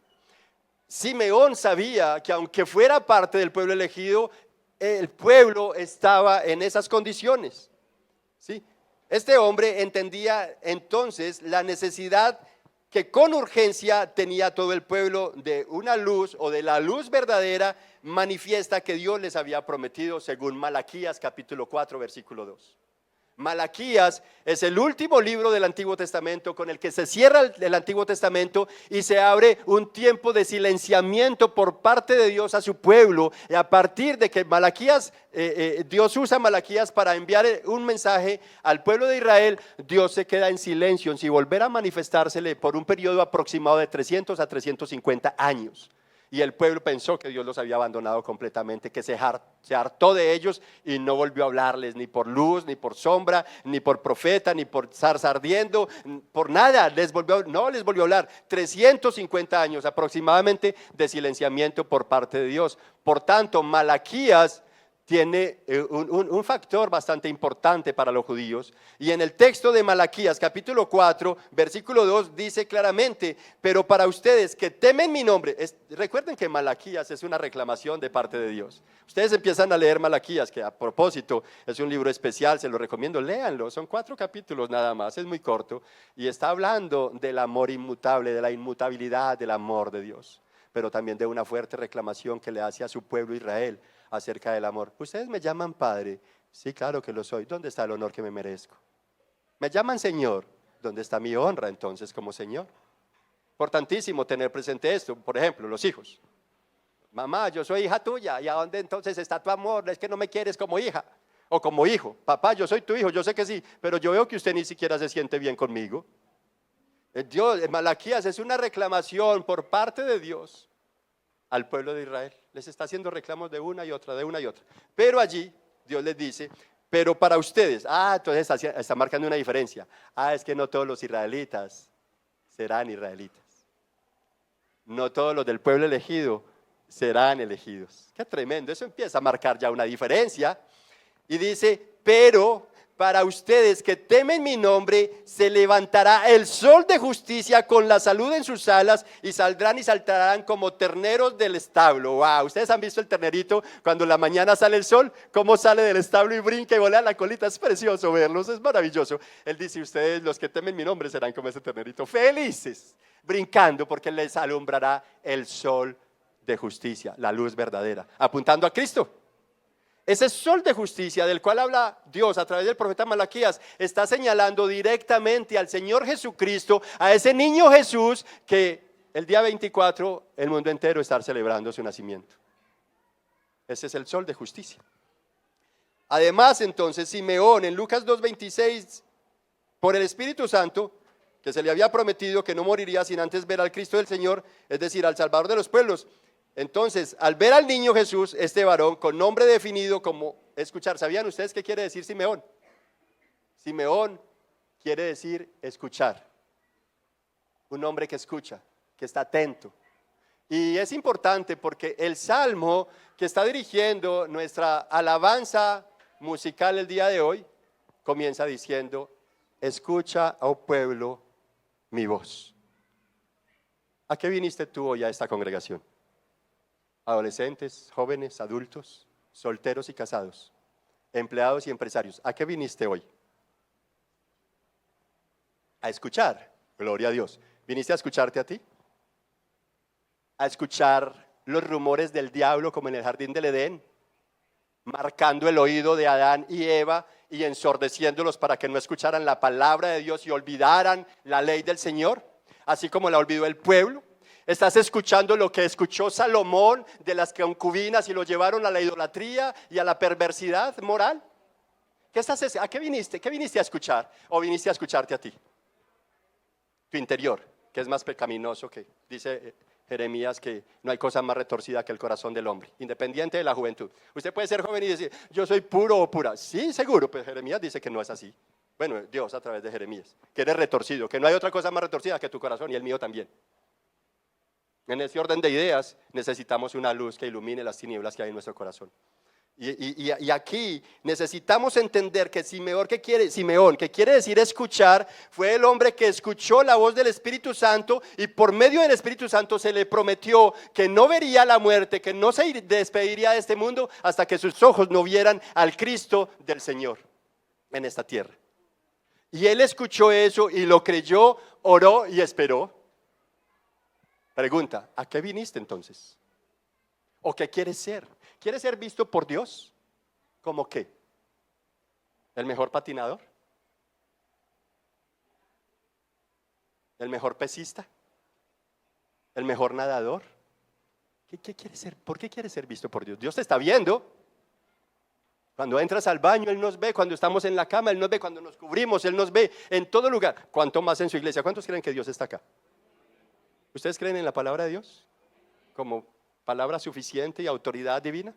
Simeón sabía que aunque fuera parte del pueblo elegido, el pueblo estaba en esas condiciones, ¿sí? Este hombre entendía entonces la necesidad que con urgencia tenía todo el pueblo de una luz o de la luz verdadera manifiesta que Dios les había prometido según Malaquías capítulo 4 versículo 2. Malaquías es el último libro del Antiguo Testamento con el que se cierra el Antiguo Testamento y se abre un tiempo de silenciamiento por parte de Dios a su pueblo. Y a partir de que Malaquías, Dios usa Malaquías para enviar un mensaje al pueblo de Israel, Dios se queda en silencio, sin volver a manifestársele por un periodo aproximado de 300 a 350 años. Y el pueblo pensó que Dios los había abandonado completamente, que se hartó de ellos y no volvió a hablarles ni por luz, ni por sombra, ni por profeta, ni por zarza ardiendo, por nada. No les volvió a hablar. 350 años aproximadamente de silenciamiento por parte de Dios. Por tanto, Malaquías tiene un factor bastante importante para los judíos, y en el texto de Malaquías capítulo 4 versículo 2 dice claramente: pero para ustedes que temen mi nombre. Recuerden que Malaquías es una reclamación de parte de Dios. Ustedes empiezan a leer Malaquías, que a propósito es un libro especial, se lo recomiendo, léanlo, son 4 capítulos nada más, es muy corto, y está hablando del amor inmutable, de la inmutabilidad del amor de Dios, pero también de una fuerte reclamación que le hace a su pueblo Israel acerca del amor. ¿Ustedes me llaman padre? Sí, claro que lo soy. ¿Dónde está el honor que me merezco? ¿Me llaman Señor? ¿Dónde está mi honra entonces como Señor? Importantísimo tener presente esto. Por ejemplo, los hijos. Mamá, yo soy hija tuya. ¿Y a dónde entonces está tu amor? Es que no me quieres como hija o como hijo. Papá, yo soy tu hijo, yo sé que sí, pero yo veo que usted ni siquiera se siente bien conmigo. Dios, Malaquías es una reclamación por parte de Dios al pueblo de Israel. Les está haciendo reclamos de una y otra, de una y otra. Pero allí Dios les dice: pero para ustedes. Entonces está marcando una diferencia. Es que no todos los israelitas serán israelitas. No todos los del pueblo elegido serán elegidos. Qué tremendo, eso empieza a marcar ya una diferencia. Y dice: pero para ustedes que temen mi nombre, se levantará el sol de justicia con la salud en sus alas, y saldrán y saltarán como terneros del establo. Wow, ustedes han visto el ternerito cuando en la mañana sale el sol, cómo sale del establo y brinca y volea la colita. Es precioso verlos, es maravilloso. Él dice: ustedes los que temen mi nombre serán como ese ternerito, felices, brincando, porque les alumbrará el sol de justicia, la luz verdadera, apuntando a Cristo. Ese sol de justicia del cual habla Dios a través del profeta Malaquías está señalando directamente al Señor Jesucristo, a ese niño Jesús que el día 24 el mundo entero está celebrando su nacimiento. Ese es el sol de justicia. Además, entonces, Simeón en Lucas 2:26, por el Espíritu Santo, que se le había prometido que no moriría sin antes ver al Cristo del Señor, es decir, al Salvador de los pueblos. Entonces, al ver al niño Jesús, este varón con nombre definido como escuchar. ¿Sabían ustedes qué quiere decir Simeón? Simeón quiere decir escuchar. Un hombre que escucha, que está atento. Y es importante porque el salmo que está dirigiendo nuestra alabanza musical el día de hoy comienza diciendo: escucha, oh pueblo, mi voz. ¿A qué viniste tú hoy a esta congregación? Adolescentes, jóvenes, adultos, solteros y casados, empleados y empresarios. ¿A qué viniste hoy? A escuchar, gloria a Dios. ¿Viniste a escucharte a ti? ¿A escuchar los rumores del diablo como en el jardín del Edén, marcando el oído de Adán y Eva y ensordeciéndolos para que no escucharan la palabra de Dios y olvidaran la ley del Señor, así como la olvidó el pueblo? ¿Estás escuchando lo que escuchó Salomón de las concubinas y lo llevaron a la idolatría y a la perversidad moral? ¿A qué viniste? ¿Qué viniste a escuchar? ¿O viniste a escucharte a ti? Tu interior, que es más pecaminoso, que dice Jeremías que no hay cosa más retorcida que el corazón del hombre, independiente de la juventud. Usted puede ser joven y decir, yo soy puro o pura. Sí, seguro, pero Jeremías dice que no es así. Bueno, Dios a través de Jeremías, que eres retorcido, que no hay otra cosa más retorcida que tu corazón y el mío también. En ese orden de ideas necesitamos una luz que ilumine las tinieblas que hay en nuestro corazón. Y aquí necesitamos entender que Simeón, que quiere decir escuchar, fue el hombre que escuchó la voz del Espíritu Santo y por medio del Espíritu Santo se le prometió que no vería la muerte, que no se despediría de este mundo hasta que sus ojos no vieran al Cristo del Señor en esta tierra. Y él escuchó eso y lo creyó, oró y esperó. Pregunta, ¿a qué viniste entonces? ¿O qué quieres ser? ¿Quieres ser visto por Dios? ¿Cómo qué? ¿El mejor patinador? ¿El mejor pesista? ¿El mejor nadador? ¿Qué quieres ser? ¿Por qué quieres ser visto por Dios? Dios te está viendo. Cuando entras al baño, Él nos ve. Cuando estamos en la cama, Él nos ve. Cuando nos cubrimos, Él nos ve. En todo lugar. ¿Cuánto más en su iglesia? ¿Cuántos creen que Dios está acá? ¿Ustedes creen en la palabra de Dios? Como palabra suficiente y autoridad divina.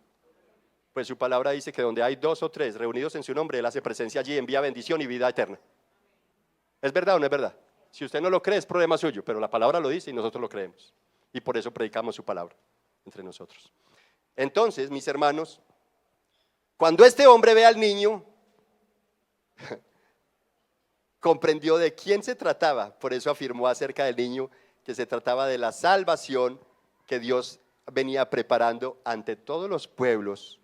Pues su palabra dice que donde hay 2 o 3 reunidos en su nombre, Él hace presencia allí, envía bendición y vida eterna. ¿Es verdad o no es verdad? Si usted no lo cree es problema suyo, pero la palabra lo dice y nosotros lo creemos. Y por eso predicamos su palabra entre nosotros. Entonces, mis hermanos, cuando este hombre ve al niño, comprendió de quién se trataba. Por eso afirmó acerca del niño que se trataba de la salvación que Dios venía preparando ante todos los pueblos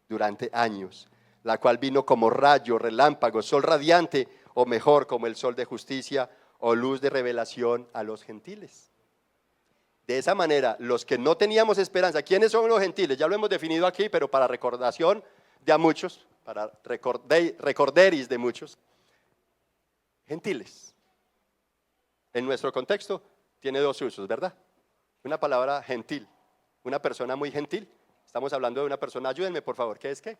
durante años, la cual vino como rayo, relámpago, sol radiante, o mejor, como el sol de justicia o luz de revelación a los gentiles. De esa manera, los que no teníamos esperanza, ¿quiénes son los gentiles? Ya lo hemos definido aquí, pero para recordación de a muchos, para recorderis de muchos, gentiles. En nuestro contexto tiene 2 usos, ¿verdad? Una palabra gentil, una persona muy gentil. Estamos hablando de una persona, ayúdenme por favor, ¿qué es qué?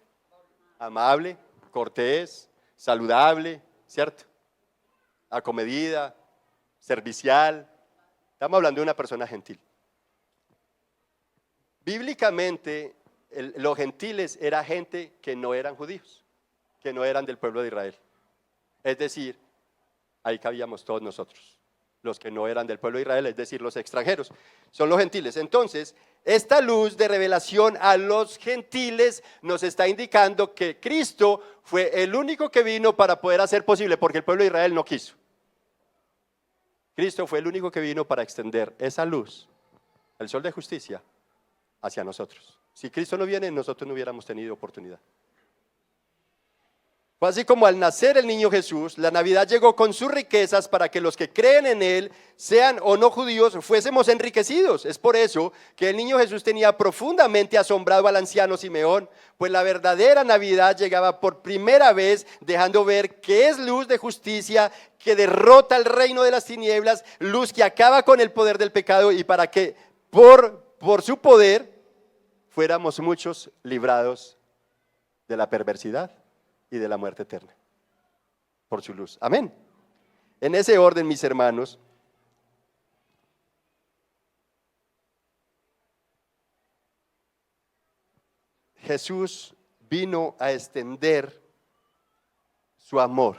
Amable, cortés, saludable, ¿cierto? Acomedida, servicial. Estamos hablando de una persona gentil. Bíblicamente, los gentiles era gente que no eran judíos, que no eran del pueblo de Israel. Es decir, ahí cabíamos todos nosotros, los que no eran del pueblo de Israel, es decir, los extranjeros, son los gentiles. Entonces, esta luz de revelación a los gentiles nos está indicando que Cristo fue el único que vino para poder hacer posible, porque el pueblo de Israel no quiso. Cristo fue el único que vino para extender esa luz, el sol de justicia, hacia nosotros. Si Cristo no viene, nosotros no hubiéramos tenido oportunidad. Fue así como al nacer el niño Jesús, la Navidad llegó con sus riquezas para que los que creen en Él, sean o no judíos, fuésemos enriquecidos. Es por eso que el niño Jesús tenía profundamente asombrado al anciano Simeón, pues la verdadera Navidad llegaba por primera vez dejando ver que es luz de justicia, que derrota el reino de las tinieblas, luz que acaba con el poder del pecado y para que por su poder fuéramos muchos librados de la perversidad y de la muerte eterna, por su luz. Amén. En ese orden, mis hermanos, Jesús vino a extender su amor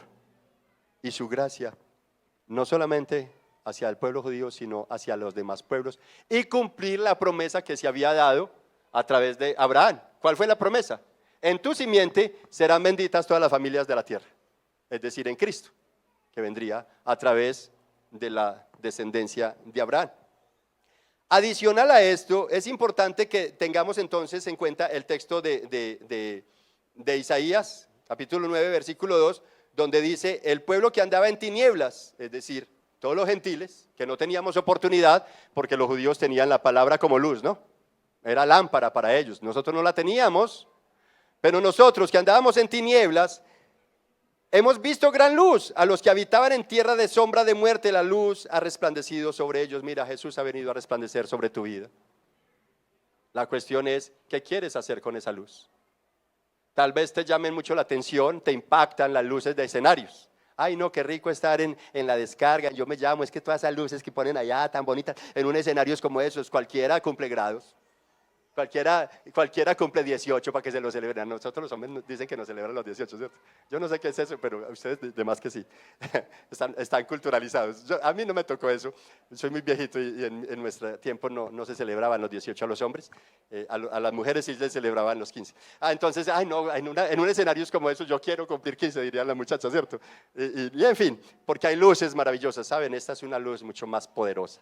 y su gracia, no solamente hacia el pueblo judío, sino hacia los demás pueblos, y cumplir la promesa que se había dado a través de Abraham. ¿Cuál fue la promesa? En tu simiente serán benditas todas las familias de la tierra, es decir, en Cristo, que vendría a través de la descendencia de Abraham. Adicional a esto, es importante que tengamos entonces en cuenta el texto de Isaías, capítulo 9, versículo 2, donde dice, el pueblo que andaba en tinieblas, es decir, todos los gentiles, que no teníamos oportunidad, porque los judíos tenían la palabra como luz, ¿no? Era lámpara para ellos, nosotros no la teníamos. Pero nosotros que andábamos en tinieblas, hemos visto gran luz. A los que habitaban en tierra de sombra de muerte, la luz ha resplandecido sobre ellos. Mira, Jesús ha venido a resplandecer sobre tu vida. La cuestión es, ¿qué quieres hacer con esa luz? Tal vez te llamen mucho la atención, te impactan las luces de escenarios. Ay, no, qué rico estar en la descarga, yo me llamo, es que todas esas luces que ponen allá tan bonitas, en un escenario como esos, cualquiera cumple grados. Cualquiera cumple 18 para que se lo celebren. Nosotros los hombres nos dicen que nos celebran los 18, ¿cierto? Yo no sé qué es eso, pero ustedes de más que sí. Están culturalizados. A mí no me tocó eso. Soy muy viejito y en nuestro tiempo no se celebraban los 18 a los hombres. A las mujeres sí les celebraban los 15. Entonces, ay no, en un escenario como eso yo quiero cumplir 15, dirían las muchachas, ¿cierto? Y en fin, porque hay luces maravillosas, ¿saben? Esta es una luz mucho más poderosa,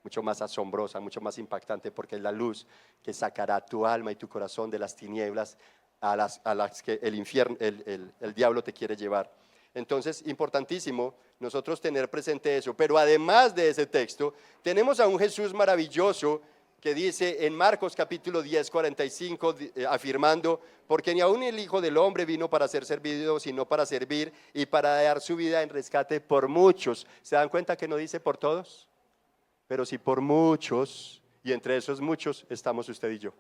mucho más asombrosa, mucho más impactante, porque es la luz que sacará tu alma y tu corazón de las tinieblas a las que el infierno, el diablo te quiere llevar. Entonces, importantísimo nosotros tener presente eso. Pero además de ese texto, tenemos a un Jesús maravilloso que dice en Marcos capítulo 10, 45, afirmando: porque ni aun el Hijo del Hombre vino para ser servido, sino para servir y para dar su vida en rescate por muchos. ¿Se dan cuenta que no dice por todos? Pero sí por muchos, y entre esos muchos estamos usted y yo.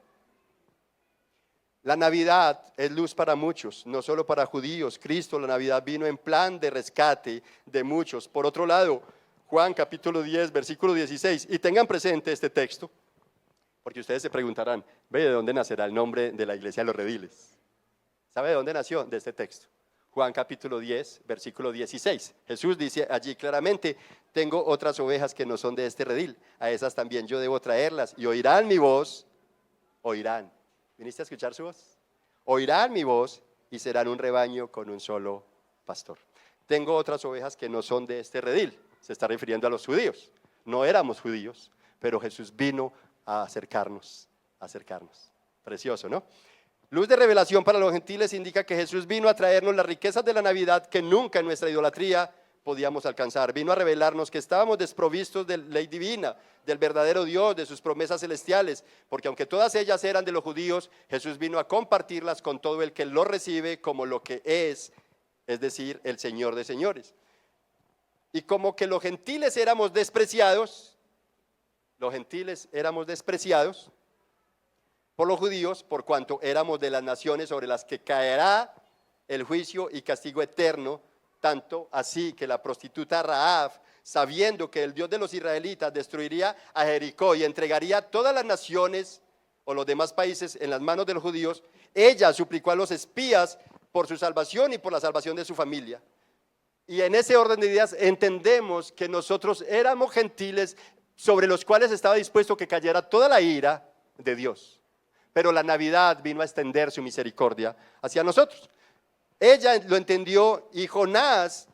La Navidad es luz para muchos, no solo para judíos. Cristo, la Navidad vino en plan de rescate de muchos. Por otro lado, Juan capítulo 10, versículo 16, y tengan presente este texto, porque ustedes se preguntarán: ¿ve de dónde nacerá el nombre de la iglesia de los Rediles? ¿Sabe de dónde nació? De este texto. Juan capítulo 10, versículo 16. Jesús dice allí claramente: tengo otras ovejas que no son de este redil, a esas también yo debo traerlas, y oirán mi voz, oirán. ¿Viniste a escuchar su voz? Oirán mi voz y serán un rebaño con un solo pastor. Tengo otras ovejas que no son de este redil. Se está refiriendo a los judíos. No éramos judíos, pero Jesús vino a acercarnos. Precioso, ¿no? Luz de revelación para los gentiles indica que Jesús vino a traernos las riquezas de la Navidad que nunca en nuestra idolatría podíamos alcanzar. Vino a revelarnos que estábamos desprovistos de ley divina, del verdadero Dios, de sus promesas celestiales, porque aunque todas ellas eran de los judíos, Jesús vino a compartirlas con todo el que lo recibe como lo que es decir, el Señor de señores. Y como que los gentiles éramos despreciados por los judíos, por cuanto éramos de las naciones sobre las que caerá el juicio y castigo eterno, tanto así que la prostituta Rahab, sabiendo que el Dios de los israelitas destruiría a Jericó y entregaría todas las naciones o los demás países en las manos de los judíos, ella suplicó a los espías por su salvación y por la salvación de su familia. Y en ese orden de ideas entendemos que nosotros éramos gentiles sobre los cuales estaba dispuesto que cayera toda la ira de Dios. Pero la Navidad vino a extender su misericordia hacia nosotros. Ella lo entendió y Jonás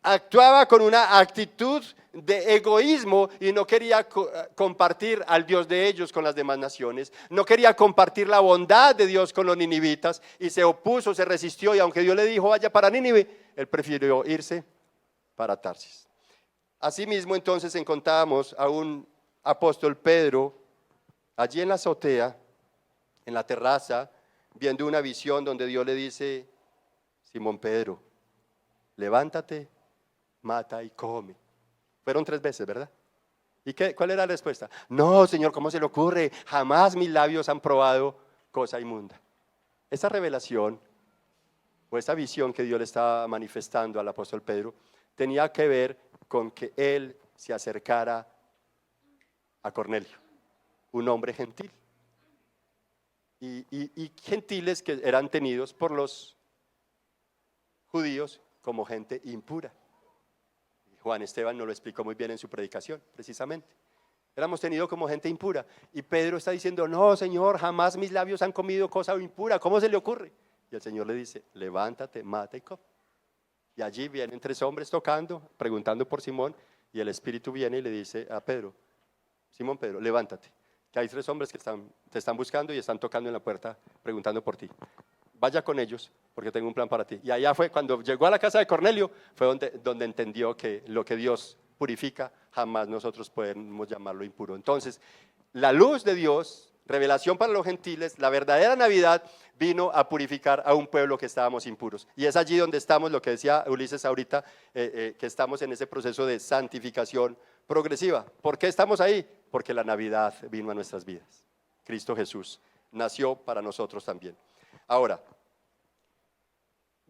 actuaba con una actitud de egoísmo y no quería compartir al Dios de ellos con las demás naciones. No quería compartir la bondad de Dios con los ninivitas y se opuso, se resistió, y aunque Dios le dijo vaya para Nínive, él prefirió irse para Tarsis. Asimismo, entonces encontramos a un apóstol Pedro allí en la azotea, en la terraza, viendo una visión donde Dios le dice: Simón Pedro, levántate, mata y come. Fueron 3 veces, ¿verdad? ¿Y cuál era la respuesta? No, Señor, ¿cómo se le ocurre? Jamás mis labios han probado cosa inmunda. Esa revelación o esa visión que Dios le estaba manifestando al apóstol Pedro tenía que ver con que él se acercara a Cornelio, un hombre gentil. Y gentiles que eran tenidos por los judíos como gente impura. Juan Esteban nos lo explicó muy bien en su predicación, precisamente. Éramos tenidos como gente impura. Y Pedro está diciendo: no, Señor, jamás mis labios han comido cosa impura. ¿Cómo se le ocurre? Y el Señor le dice: levántate, mata y come. Y allí vienen 3 hombres tocando, preguntando por Simón, y el Espíritu viene y le dice a Pedro: Simón Pedro, levántate, que hay 3 hombres que te están buscando y están tocando en la puerta preguntando por ti. Vaya con ellos porque tengo un plan para ti. Y allá fue cuando llegó a la casa de Cornelio, fue donde entendió que lo que Dios purifica jamás nosotros podemos llamarlo impuro. Entonces, la luz de Dios, revelación para los gentiles, la verdadera Navidad vino a purificar a un pueblo que estábamos impuros. Y es allí donde estamos, lo que decía Ulises ahorita, que estamos en ese proceso de santificación progresiva. ¿Por qué estamos ahí? Porque la Navidad vino a nuestras vidas. Cristo Jesús nació para nosotros también. Ahora,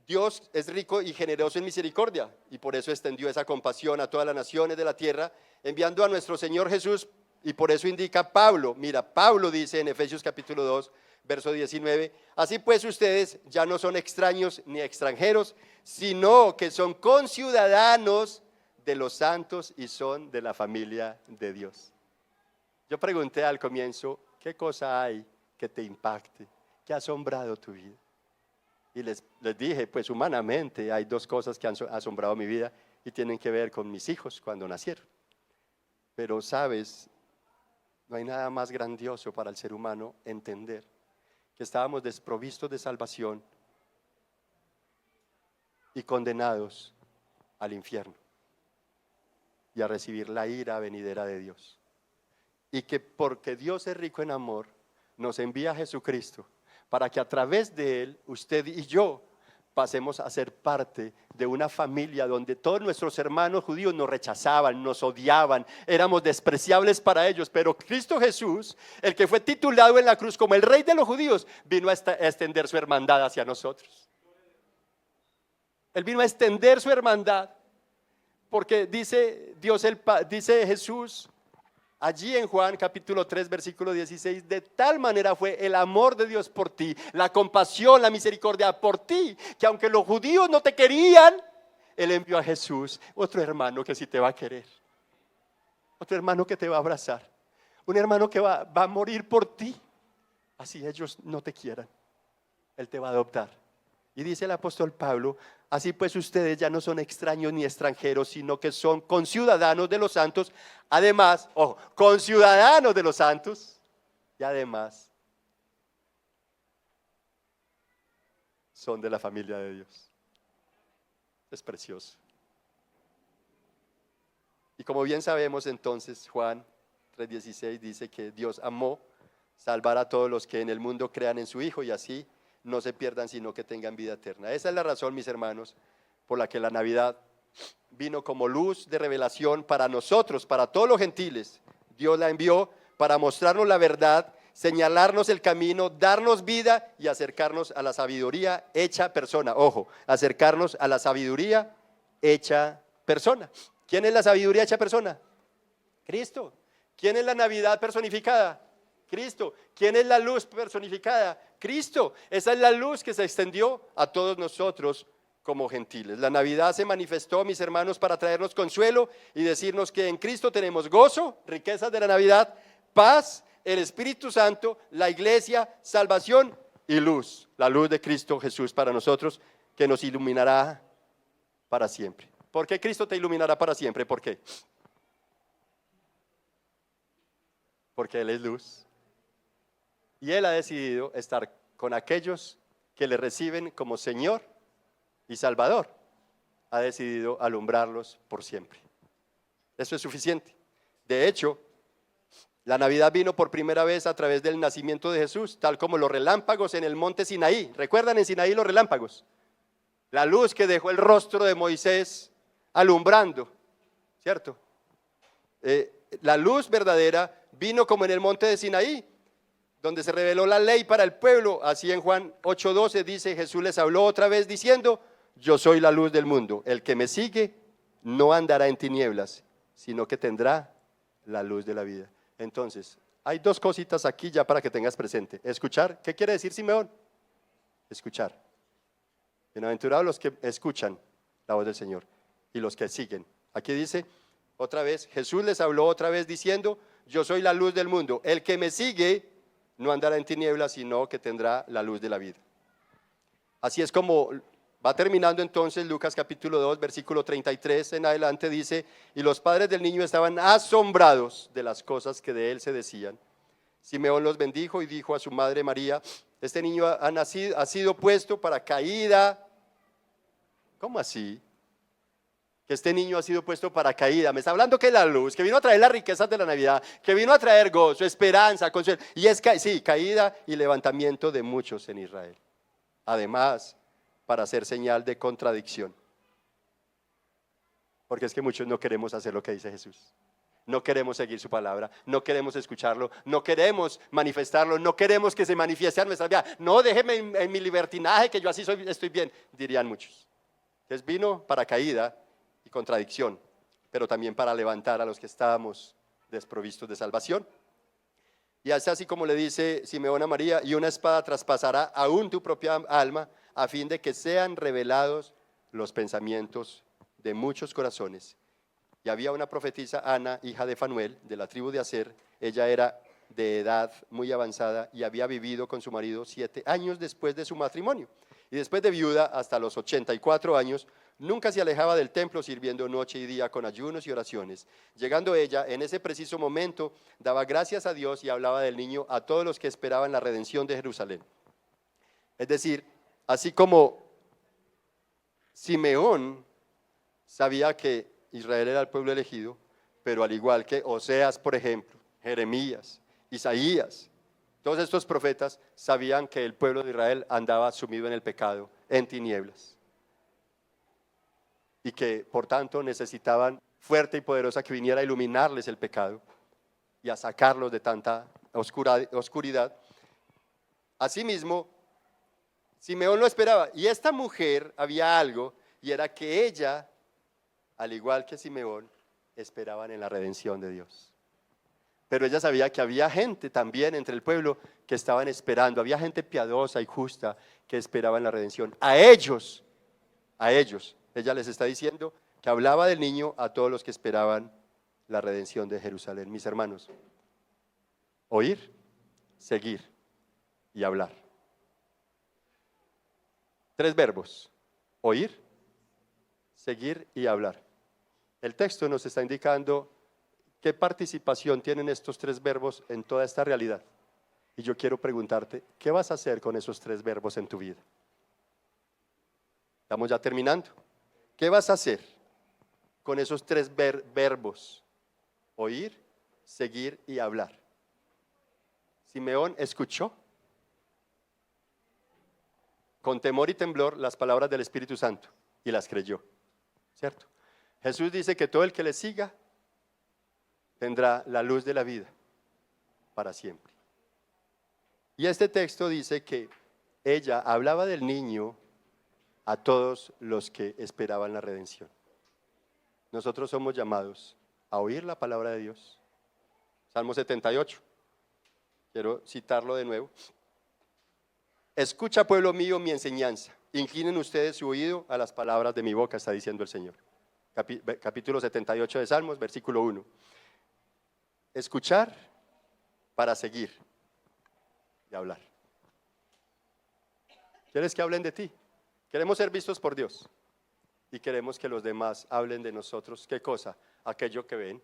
Dios es rico y generoso en misericordia y por eso extendió esa compasión a todas las naciones de la tierra, enviando a nuestro Señor Jesús. Y por eso indica Pablo, mira, Pablo dice en Efesios capítulo 2, verso 19, así pues ustedes ya no son extraños ni extranjeros, sino que son conciudadanos de los santos y son de la familia de Dios. Yo pregunté al comienzo, ¿qué cosa hay que te impacte, que ha asombrado tu vida? Y les dije, pues humanamente hay dos cosas que han asombrado mi vida y tienen que ver con mis hijos cuando nacieron. Pero sabes, no hay nada más grandioso para el ser humano entender que estábamos desprovistos de salvación y condenados al infierno y a recibir la ira venidera de Dios. Y que porque Dios es rico en amor, nos envía a Jesucristo para que a través de Él, usted y yo, pasemos a ser parte de una familia donde todos nuestros hermanos judíos nos rechazaban, nos odiaban, éramos despreciables para ellos, pero Cristo Jesús, el que fue titulado en la cruz como el Rey de los judíos, vino a extender su hermandad hacia nosotros. Él vino a extender su hermandad, porque dice dice Jesús allí en Juan capítulo 3 versículo 16, de tal manera fue el amor de Dios por ti, la compasión, la misericordia por ti, que aunque los judíos no te querían, Él envió a Jesús, otro hermano que sí te va a querer, otro hermano que te va a abrazar, un hermano que va a morir por ti, así ellos no te quieran, Él te va a adoptar. Y dice el apóstol Pablo, así pues ustedes ya no son extraños ni extranjeros, sino que son conciudadanos de los santos, además, ojo, conciudadanos de los santos, y además son de la familia de Dios. Es precioso. Y como bien sabemos entonces, Juan 3:16 dice que Dios amó salvar a todos los que en el mundo crean en su Hijo y así no se pierdan, sino que tengan vida eterna. Esa es la razón, mis hermanos, por la que la Navidad vino como luz de revelación para nosotros, para todos los gentiles. Dios la envió para mostrarnos la verdad, señalarnos el camino, darnos vida y acercarnos a la sabiduría hecha persona. Ojo, acercarnos a la sabiduría hecha persona. ¿Quién es la sabiduría hecha persona? Cristo. ¿Quién es la Navidad personificada? Cristo. ¿Quién es la luz personificada? Cristo. Esa es la luz que se extendió a todos nosotros como gentiles. La Navidad se manifestó, mis hermanos, para traernos consuelo y decirnos que en Cristo tenemos gozo, riquezas de la Navidad, paz, el Espíritu Santo, la iglesia, salvación y luz. La luz de Cristo Jesús para nosotros, que nos iluminará para siempre. ¿Por qué Cristo te iluminará para siempre? ¿Por qué? Porque Él es luz. Y Él ha decidido estar con aquellos que le reciben como Señor y Salvador. Ha decidido alumbrarlos por siempre. Eso es suficiente. De hecho, la Navidad vino por primera vez a través del nacimiento de Jesús, tal como los relámpagos en el monte Sinaí. ¿Recuerdan en Sinaí los relámpagos? La luz que dejó el rostro de Moisés alumbrando, ¿cierto? La luz verdadera vino como en el monte de Sinaí, donde se reveló la ley para el pueblo. Así en Juan 8:12 dice, Jesús les habló otra vez diciendo, yo soy la luz del mundo, el que me sigue no andará en tinieblas, sino que tendrá la luz de la vida. Entonces, hay dos cositas aquí ya para que tengas presente. Escuchar, ¿qué quiere decir Simeón? Escuchar. Bienaventurados los que escuchan la voz del Señor y los que siguen. Aquí dice otra vez, Jesús les habló otra vez diciendo, yo soy la luz del mundo, el que me sigue no andará en tinieblas, sino que tendrá la luz de la vida. Así es como va terminando entonces Lucas capítulo 2, versículo 33 en adelante dice, y los padres del niño estaban asombrados de las cosas que de él se decían. Simeón los bendijo y dijo a su madre María, este niño ha sido puesto para caída. ¿Cómo así? Que este niño ha sido puesto para caída. Me está hablando que la luz, que vino a traer las riquezas de la Navidad, que vino a traer gozo, esperanza, consuelo. Y es sí, caída y levantamiento de muchos en Israel. Además, para hacer señal de contradicción. Porque es que muchos no queremos hacer lo que dice Jesús. No queremos seguir su palabra, no queremos escucharlo, no queremos manifestarlo, no queremos que se manifieste en nuestra vida. No, déjeme en mi libertinaje, que yo así estoy bien, dirían muchos. Es vino para caída y contradicción, pero también para levantar a los que estábamos desprovistos de salvación. Y es así como le dice Simeón a María: y una espada traspasará aún tu propia alma, a fin de que sean revelados los pensamientos de muchos corazones. Y había una profetisa, Ana, hija de Fanuel, de la tribu de Aser. Ella era de edad muy avanzada y había vivido con su marido 7 años después de su matrimonio. Y después de viuda, hasta los 84 años, nunca se alejaba del templo, sirviendo noche y día con ayunos y oraciones. Llegando ella, en ese preciso momento, daba gracias a Dios y hablaba del niño a todos los que esperaban la redención de Jerusalén. Es decir, así como Simeón sabía que Israel era el pueblo elegido, pero al igual que Oseas, por ejemplo, Jeremías, Isaías, todos estos profetas sabían que el pueblo de Israel andaba sumido en el pecado, en tinieblas, y que por tanto necesitaban fuerte y poderosa que viniera a iluminarles el pecado y a sacarlos de tanta oscuridad. Asimismo, Simeón lo esperaba, y esta mujer había algo, y era que ella, al igual que Simeón, esperaban en la redención de Dios. Pero ella sabía que había gente también entre el pueblo que estaban esperando, había gente piadosa y justa que esperaba en la redención. A ellos, ella les está diciendo que hablaba del niño a todos los que esperaban la redención de Jerusalén. Mis hermanos, oír, seguir y hablar. 3 verbos: oír, seguir y hablar. El texto nos está indicando qué participación tienen estos 3 verbos en toda esta realidad. Y yo quiero preguntarte, ¿qué vas a hacer con esos 3 verbos en tu vida? Estamos ya terminando. ¿Qué vas a hacer con esos 3 verbos? Oír, seguir y hablar. Simeón escuchó con temor y temblor las palabras del Espíritu Santo y las creyó, ¿cierto? Jesús dice que todo el que le siga tendrá la luz de la vida para siempre. Y este texto dice que ella hablaba del niño a todos los que esperaban la redención. Nosotros somos llamados a oír la palabra de Dios. Salmo 78, quiero citarlo de nuevo. Escucha, pueblo mío, mi enseñanza. Inclinen ustedes su oído a las palabras de mi boca, está diciendo el Señor. Capítulo 78 de Salmos, versículo 1. Escuchar para seguir y hablar. ¿Quieres que hablen de ti? Queremos ser vistos por Dios y queremos que los demás hablen de nosotros. ¿Qué cosa? Aquello que ven.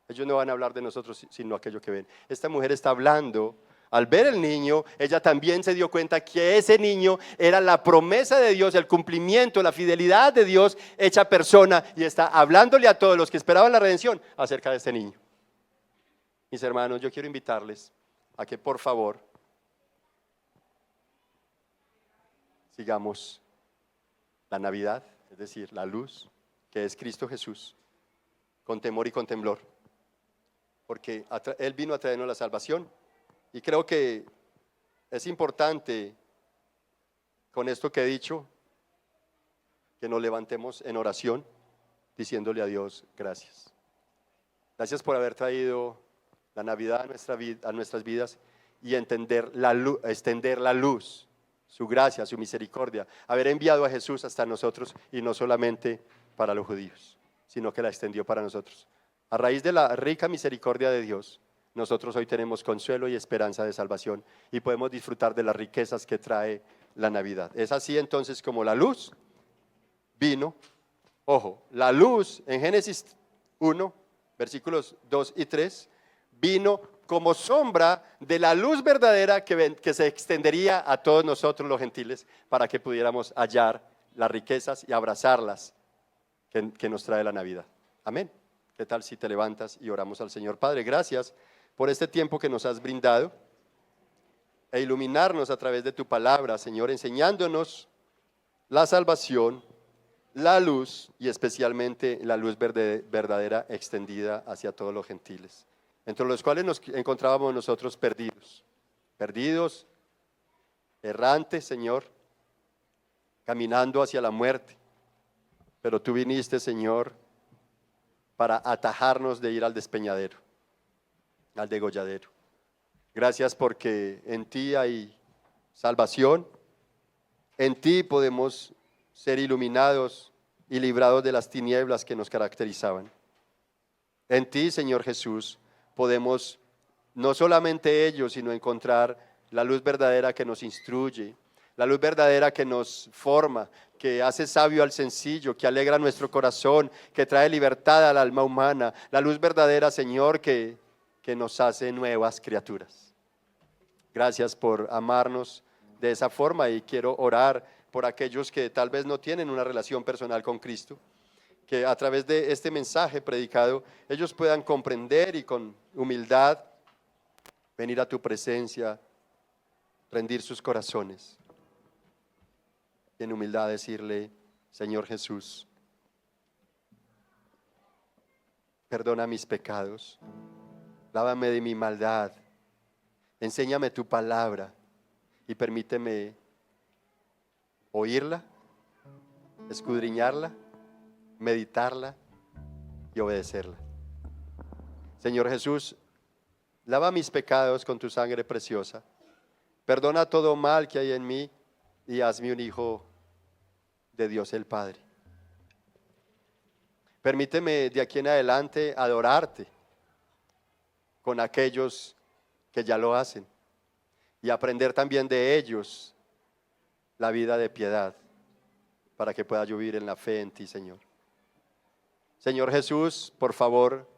Ellos no van a hablar de nosotros sino aquello que ven. Esta mujer está hablando. Al ver el niño, ella también se dio cuenta que ese niño era la promesa de Dios, el cumplimiento, la fidelidad de Dios hecha persona, y está hablándole a todos los que esperaban la redención acerca de este niño. Mis hermanos, yo quiero invitarles a que por favor sigamos la Navidad, es decir, la luz que es Cristo Jesús, con temor y con temblor, porque Él vino a traernos la salvación. Y creo que es importante, con esto que he dicho, que nos levantemos en oración diciéndole a Dios gracias. Gracias por haber traído la Navidad a nuestras vidas y extender la luz, su gracia, su misericordia, haber enviado a Jesús hasta nosotros, y no solamente para los judíos, sino que la extendió para nosotros. A raíz de la rica misericordia de Dios, nosotros hoy tenemos consuelo y esperanza de salvación y podemos disfrutar de las riquezas que trae la Navidad. Es así entonces como la luz vino. Ojo, la luz en Génesis 1, versículos 2 y 3, vino como sombra de la luz verdadera que se extendería a todos nosotros los gentiles, para que pudiéramos hallar las riquezas y abrazarlas que nos trae la Navidad. Amén. ¿Qué tal si te levantas y oramos al Señor? Padre, gracias por este tiempo que nos has brindado e iluminarnos a través de tu palabra, Señor, enseñándonos la salvación la luz y especialmente la luz verdadera extendida hacia todos los gentiles, entre los cuales nos encontrábamos nosotros perdidos, errantes, Señor, caminando hacia la muerte. Pero tú viniste, Señor, para atajarnos de ir al despeñadero, al degolladero. Gracias porque en ti hay salvación, en ti podemos ser iluminados y librados de las tinieblas que nos caracterizaban. En ti, Señor Jesús, podemos no solamente ello, sino encontrar la luz verdadera que nos instruye, la luz verdadera que nos forma, que hace sabio al sencillo, que alegra nuestro corazón, que trae libertad al alma humana, la luz verdadera, Señor, que nos hace nuevas criaturas. Gracias por amarnos de esa forma y quiero orar por aquellos que tal vez no tienen una relación personal con Cristo, que a través de este mensaje predicado ellos puedan comprender y con humildad venir a tu presencia, rendir sus corazones y en humildad decirle: Señor Jesús, perdona mis pecados, lávame de mi maldad, enséñame tu palabra y permíteme oírla, escudriñarla, meditarla y obedecerla. Señor Jesús, lava mis pecados con tu sangre preciosa, perdona todo mal que hay en mí y hazme un hijo de Dios el Padre. Permíteme de aquí en adelante adorarte con aquellos que ya lo hacen y aprender también de ellos la vida de piedad para que pueda yo vivir en la fe en ti, Señor. Señor Jesús, por favor,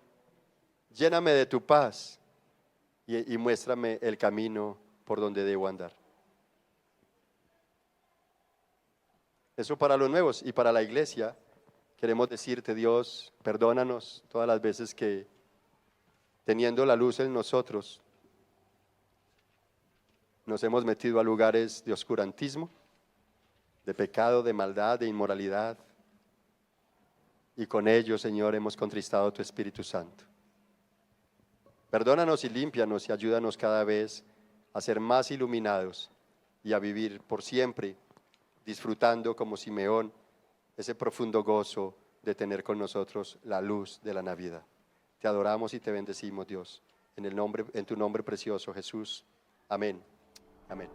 lléname de tu paz y muéstrame el camino por donde debo andar. Eso para los nuevos y para la iglesia. Queremos decirte, Dios, perdónanos todas las veces que, teniendo la luz en nosotros, nos hemos metido a lugares de oscurantismo, de pecado, de maldad, de inmoralidad, y con ello, Señor, hemos contristado tu Espíritu Santo. Perdónanos y límpianos y ayúdanos cada vez a ser más iluminados y a vivir por siempre disfrutando como Simeón ese profundo gozo de tener con nosotros la luz de la Navidad. Te adoramos y te bendecimos, Dios, en tu nombre precioso, Jesús. Amén. Amén.